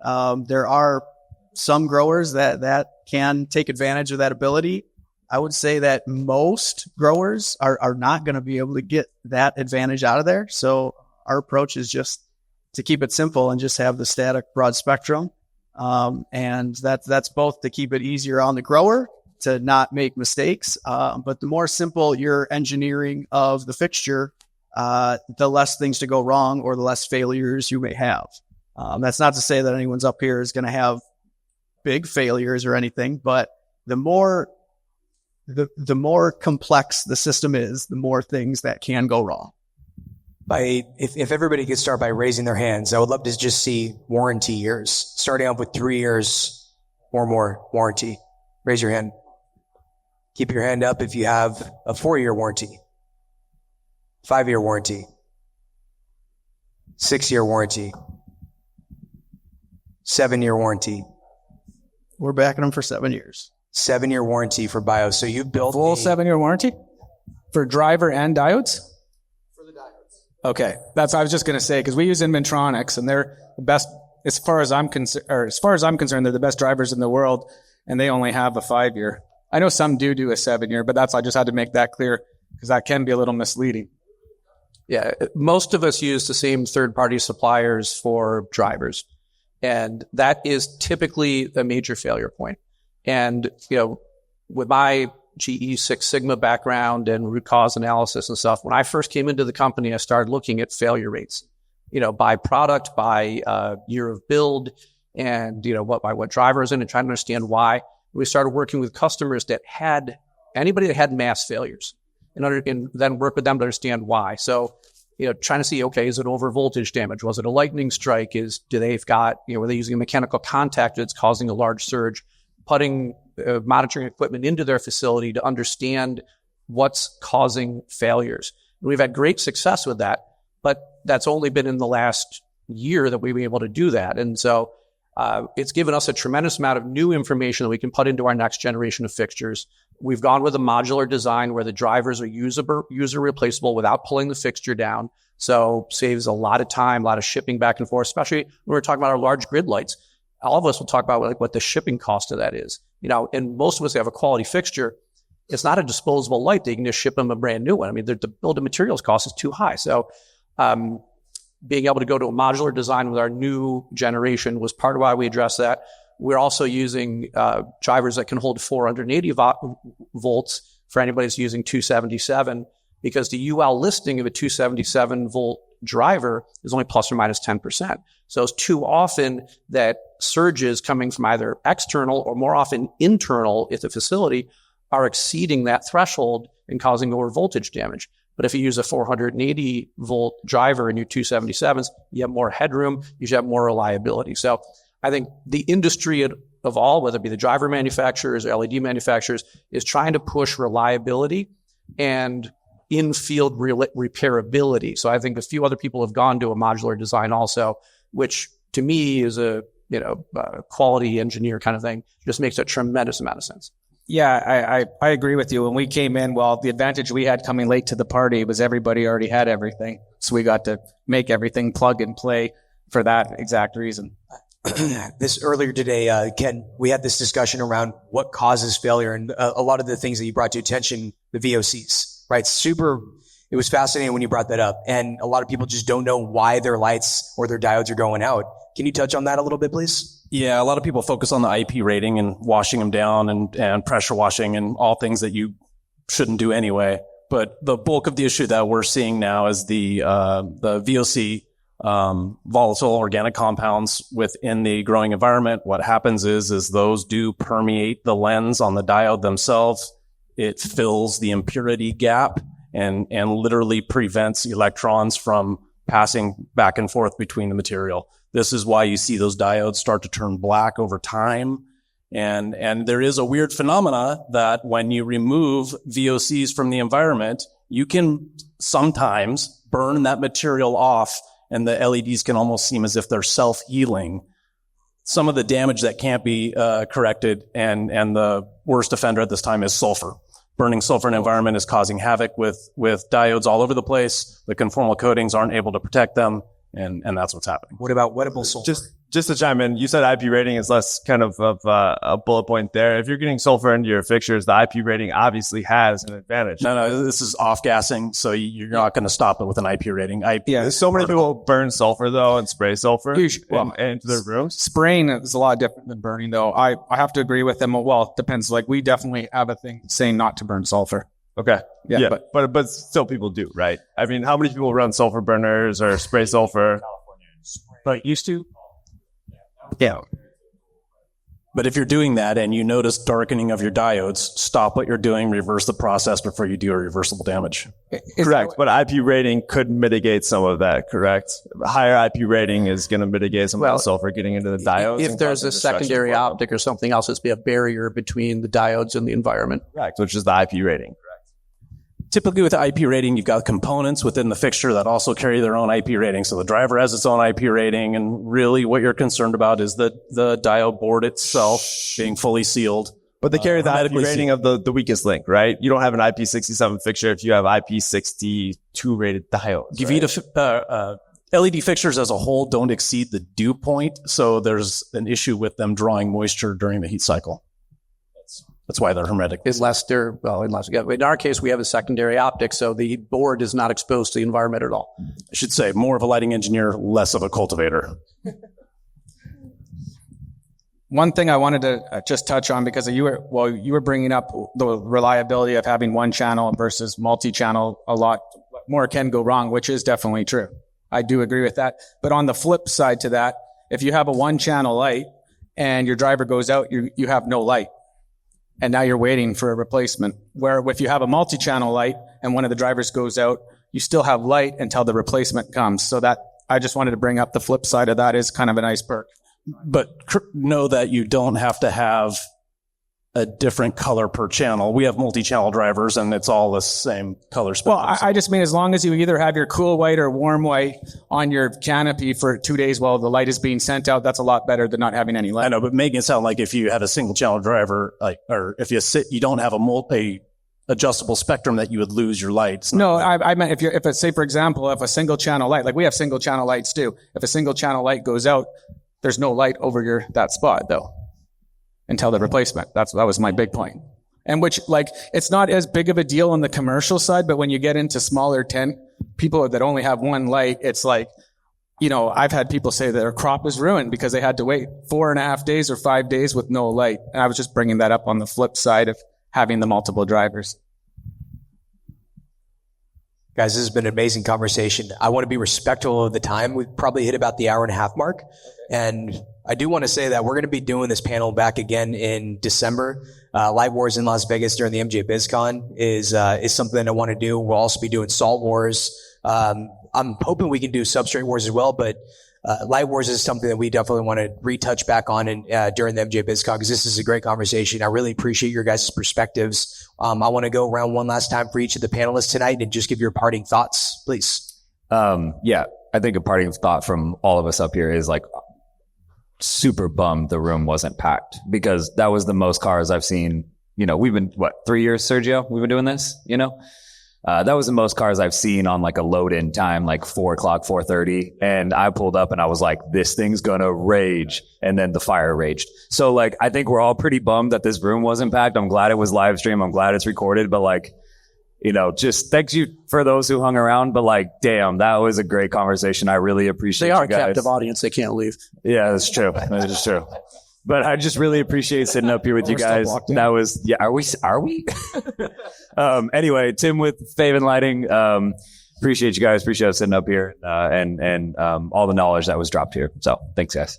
Speaker 5: There are some growers that can take advantage of that ability. I would say that most growers are not going to be able to get that advantage out of there. So our approach is just to keep it simple and just have the static broad spectrum. And that's both to keep it easier on the grower to not make mistakes. But the more simple your engineering of the fixture, the less things to go wrong or the less failures you may have. That's not to say that anyone's up here is going to have big failures or anything, but the more complex the system is, the more things that can go wrong.
Speaker 2: If everybody could start by raising their hands, I would love to just see warranty years, starting off with 3 years or more warranty. Raise your hand. Keep your hand up if you have a 4-year warranty, 5-year warranty, 6-year warranty, 7-year warranty.
Speaker 5: We're backing them for 7 years.
Speaker 2: 7-year warranty for BIOS. So you built
Speaker 4: Full 7-year warranty for driver and diodes?
Speaker 2: for the diodes.
Speaker 4: Okay. That's what I was just going to say, because we use Inventronics, and they're the best, as far as I'm concerned, they're the best drivers in the world, and they only have a 5-year. I know some do a 7-year, but I just had to make that clear, because that can be a little misleading.
Speaker 9: Yeah, most of us use the same third-party suppliers for drivers, and that is typically a major failure point. And, with my GE Six Sigma background and root cause analysis and stuff, when I first came into the company, I started looking at failure rates, by product, by year of build, and, by what drivers in, and trying to understand why. We started working with customers that had anybody that had mass failures, and then work with them to understand why. So, trying to see, okay, is it over voltage damage? Was it a lightning strike? Were they using a mechanical contact that's causing a large surge? Putting monitoring equipment into their facility to understand what's causing failures. And we've had great success with that, but that's only been in the last year that we've been able to do that. And so it's given us a tremendous amount of new information that we can put into our next generation of fixtures. We've gone with a modular design where the drivers are user replaceable without pulling the fixture down. So saves a lot of time, a lot of shipping back and forth, especially when we're talking about our large grid lights. All of us will talk about what the shipping cost of that is. And most of us have a quality fixture. It's not a disposable light that you can just ship them a brand new one. I mean, the bill of materials cost is too high. So being able to go to a modular design with our new generation was part of why we addressed that. We're also using drivers that can hold 480 volts for anybody that's using 277, because the UL listing of a 277 volt driver is only plus or minus 10%. So it's too often that surges coming from either external or more often internal at the facility are exceeding that threshold and causing over voltage damage. But if you use a 480 volt driver in your 277s, you have more headroom, you should have more reliability. So I think the industry of all, whether it be the driver manufacturers or LED manufacturers, is trying to push reliability and in-field repairability. So I think a few other people have gone to a modular design also, which to me is a quality engineer kind of thing. Just makes a tremendous amount of sense.
Speaker 4: Yeah, I agree with you. When we came in, the advantage we had coming late to the party was everybody already had everything. So we got to make everything plug and play for that exact reason.
Speaker 2: This earlier today, Ken, we had this discussion around what causes failure, and a lot of the things that you brought to attention, the VOCs, right? It was fascinating when you brought that up, and a lot of people just don't know why their lights or their diodes are going out. Can you touch on that a little bit, please?
Speaker 6: Yeah, a lot of people focus on the IP rating and washing them down and pressure washing and all things that you shouldn't do anyway. But the bulk of the issue that we're seeing now is the VOC, volatile organic compounds within the growing environment. What happens is those do permeate the lens on the diode themselves. It fills the impurity gap and literally prevents electrons from passing back and forth between the material. This is why you see those diodes start to turn black over time. And there is a weird phenomena that when you remove VOCs from the environment, you can sometimes burn that material off, and the LEDs can almost seem as if they're self-healing. Some of the damage that can't be corrected, and the worst offender at this time is sulfur. Burning sulfur in the environment is causing havoc with diodes all over the place. The conformal coatings aren't able to protect them, and that's what's happening.
Speaker 2: What about wettable sulfur?
Speaker 8: Just to chime in, you said IP rating is less kind of a bullet point there. If you're getting sulfur into your fixtures, the IP rating obviously has an advantage.
Speaker 6: No, this is off-gassing, so you're not going to stop it with an IP rating.
Speaker 8: So many people burn sulfur, though, and spray sulfur into their rooms.
Speaker 4: Spraying is a lot different than burning, though. I have to agree with them. Well, it depends. Like, we definitely have a thing saying not to burn sulfur.
Speaker 8: Okay. Yeah. But still people do, right? I mean, how many people run sulfur burners or spray sulfur?
Speaker 6: But used to?
Speaker 4: Yeah.
Speaker 6: But if you're doing that and you notice darkening of your diodes, stop what you're doing, reverse the process before you do irreversible damage.
Speaker 8: Correct. But IP rating could mitigate some of that, correct? Higher IP rating is going to mitigate some of the sulfur getting into the diodes.
Speaker 9: If there's a secondary optic or something else, it's be a barrier between the diodes and the environment.
Speaker 8: Correct, which is the IP rating.
Speaker 6: Typically with the IP rating, you've got components within the fixture that also carry their own IP rating. So the driver has its own IP rating, and really what you're concerned about is the diode board itself being fully sealed.
Speaker 8: But they carry the IP
Speaker 6: hermetically
Speaker 8: rating of the weakest link, right? You don't have an IP67 fixture if you have IP62 rated diodes.
Speaker 6: Gavita, LED fixtures as a whole don't exceed the dew point, so there's an issue with them drawing moisture during the heat cycle. That's why they're hermetic.
Speaker 9: In our case, we have a secondary optic, so the board is not exposed to the environment at all.
Speaker 6: I should say more of a lighting engineer, less of a cultivator.
Speaker 4: One thing I wanted to just touch on, because you were bringing up the reliability of having one channel versus multi-channel. A lot more can go wrong, which is definitely true. I do agree with that. But on the flip side to that, if you have a one-channel light and your driver goes out, you have no light. And now you're waiting for a replacement. Where if you have a multi-channel light and one of the drivers goes out, you still have light until the replacement comes. So that, I just wanted to bring up the flip side of that is kind of a nice perk.
Speaker 6: But know that you don't have to have a different color per channel. We have multi-channel drivers and it's all the same color spectrum.
Speaker 4: Well, I just mean as long as you either have your cool white or warm white on your canopy for 2 days while the light is being sent out, that's a lot better than not having any light.
Speaker 6: I know, but making it sound like if you had a single channel driver, or if you don't have a adjustable spectrum that you would lose your lights.
Speaker 4: No, I meant if say for example, if a single channel light, like we have single channel lights too, if a single channel light goes out, there's no light over that spot though. Until the replacement. That was my big point. And which, like, it's not as big of a deal on the commercial side, but when you get into smaller tent, people that only have one light, it's like, I've had people say their crop is ruined because they had to wait 4.5 days or 5 days with no light. And I was just bringing that up on the flip side of having the multiple drivers.
Speaker 2: Guys, this has been an amazing conversation. I want to be respectful of the time. We've probably hit about the hour-and-a-half mark. And I do want to say that we're going to be doing this panel back again in December. Light Wars in Las Vegas during the MJ BizCon is something that I want to do. We'll also be doing Salt Wars. I'm hoping we can do Substrate Wars as well, but Light Wars is something that we definitely want to retouch back on during the MJ BizCon because this is a great conversation. I really appreciate your guys' perspectives. I want to go around one last time for each of the panelists tonight and just give your parting thoughts, please.
Speaker 7: Yeah, I think a parting thought from all of us up here is like, super bummed the room wasn't packed because that was the most cars I've seen. We've been, 3 years, Sergio? We've been doing this, that was the most cars I've seen on like a load-in time, like 4 o'clock, 4:30. And I pulled up and I was like, this thing's gonna rage. And then the fire raged. So like, I think we're all pretty bummed that this room wasn't packed. I'm glad it was live stream. I'm glad it's recorded, but like, just thanks you for those who hung around, but like, damn, that was a great conversation. I really appreciate
Speaker 9: They are
Speaker 7: you guys.
Speaker 9: a captive audience. They can't leave.
Speaker 7: Yeah, that's true. That is true. But I just really appreciate sitting up here with you guys. That was, yeah, are we? Anyway, Tim with Faven Lighting, appreciate you guys. Appreciate us sitting up here, and all the knowledge that was dropped here. So thanks, guys.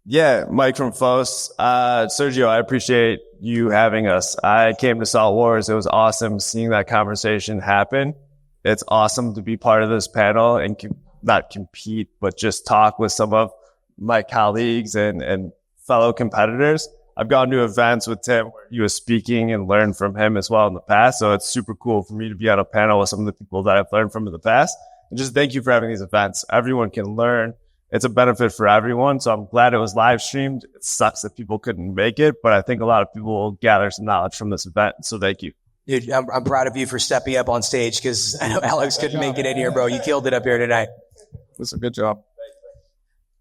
Speaker 8: Yeah, Mike from Fohse. Sergio, I appreciate you having us. I came to Salt Wars. It was awesome seeing that conversation happen. It's awesome to be part of this panel and not compete, but just talk with some of my colleagues and fellow competitors. I've gone to events with Tim where he was speaking and learned from him as well in the past. So it's super cool for me to be on a panel with some of the people that I've learned from in the past. And just thank you for having these events. Everyone can learn. It's a benefit for everyone. So I'm glad it was live streamed. It sucks that people couldn't make it, but I think a lot of people will gather some knowledge from this event. So thank you.
Speaker 2: Dude, I'm proud of you for stepping up on stage because I know Alex couldn't make it in here, bro. You killed it up here tonight.
Speaker 4: That's a good job.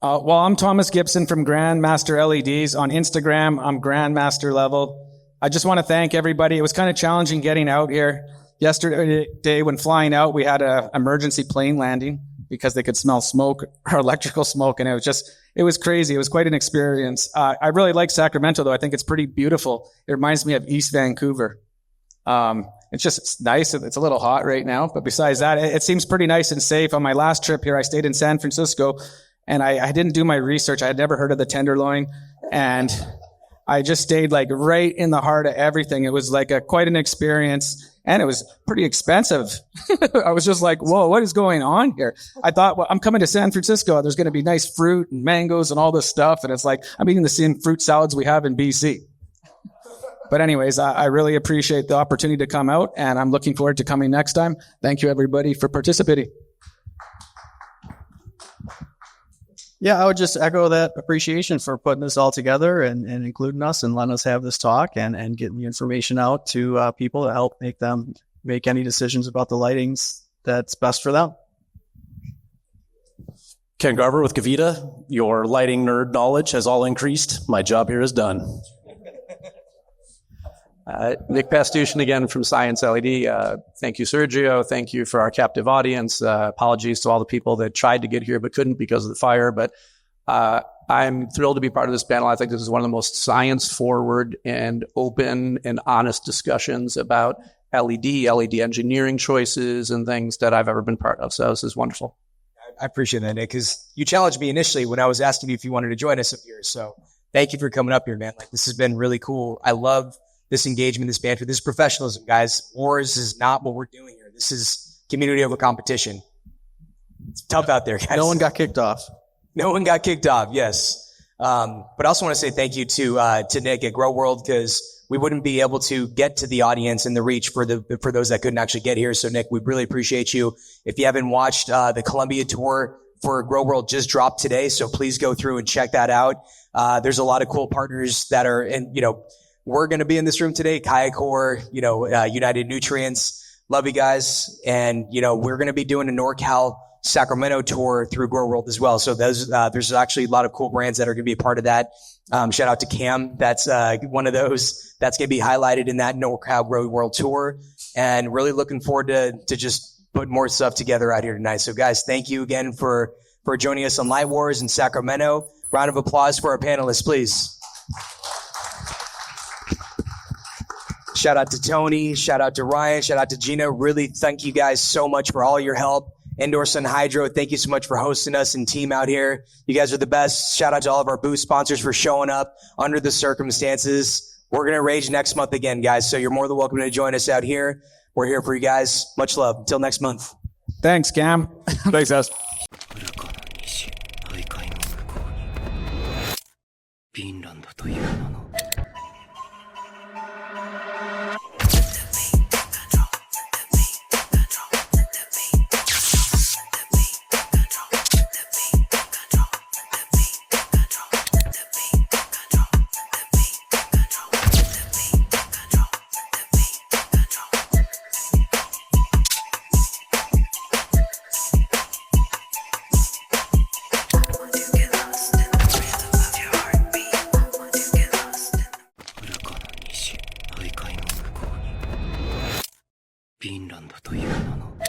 Speaker 4: Well, I'm Thomas Gibson from Grandmaster LEDs. On Instagram, I'm Grandmaster level. I just want to thank everybody. It was kind of challenging getting out here. Yesterday, when flying out, we had an emergency plane landing because they could smell smoke or electrical smoke, and it was crazy. It was quite an experience. I really like Sacramento, though. I think it's pretty beautiful. It reminds me of East Vancouver. It's nice. It's a little hot right now, but besides that, it seems pretty nice and safe. On my last trip here, I stayed in San Francisco, and I didn't do my research. I had never heard of the Tenderloin. And I just stayed like right in the heart of everything. It was like quite an experience, and it was pretty expensive. I was just like, whoa, what is going on here? I thought, well, I'm coming to San Francisco. There's going to be nice fruit and mangoes and all this stuff. And it's like, I'm eating the same fruit salads we have in BC. But anyways, I really appreciate the opportunity to come out, and I'm looking forward to coming next time. Thank you, everybody, for participating.
Speaker 5: Yeah, I would just echo that appreciation for putting this all together and including us and letting us have this talk and getting the information out to people to help make them make any decisions about the lightings that's best for them.
Speaker 6: Ken Garver with Gavita. Your lighting nerd knowledge has all increased. My job here is done.
Speaker 9: Nick Pastushan again from Scynce LED. Thank you, Sergio. Thank you for our captive audience. Apologies to all the people that tried to get here but couldn't because of the fire. But I'm thrilled to be part of this panel. I think this is one of the most science-forward and open and honest discussions about LED engineering choices and things that I've ever been part of. So this is wonderful.
Speaker 2: I appreciate that, Nick, because you challenged me initially when I was asking you if you wanted to join us up here. So thank you for coming up here, man. Like, this has been really cool. I love this engagement, this banter, this professionalism, guys. Wars is not what we're doing here. This is community over competition. It's tough out there, guys.
Speaker 5: No one got kicked off.
Speaker 2: No one got kicked off, yes. But I also want to say thank you to Nick at Grow World, because we wouldn't be able to get to the audience and the reach for those that couldn't actually get here. So, Nick, we really appreciate you. If you haven't watched the Columbia tour for Grow World, just dropped today, so please go through and check that out. There's a lot of cool partners that are in, we're going to be in this room today. Kayakor, United Nutrients. Love you guys. And, we're going to be doing a NorCal Sacramento tour through Grow World as well. So there's actually a lot of cool brands that are going to be a part of that. Shout out to Cam. That's one of those that's going to be highlighted in that NorCal Grow World tour. And really looking forward to just putting more stuff together out here tonight. So guys, thank you again for joining us on Light Wars in Sacramento. Round of applause for our panelists, please. Shout out to Tony. Shout out to Ryan. Shout out to Gina. Really thank you guys so much for all your help. Indoor Sun Hydro, thank you so much for hosting us and team out here. You guys are the best. Shout out to all of our booth sponsors for showing up under the circumstances. We're going to rage next month again, guys. So you're more than welcome to join us out here. We're here for you guys. Much love. Until next month.
Speaker 4: Thanks, Cam.
Speaker 3: Thanks, guys.
Speaker 10: フィンランドという名のフィンランドという名の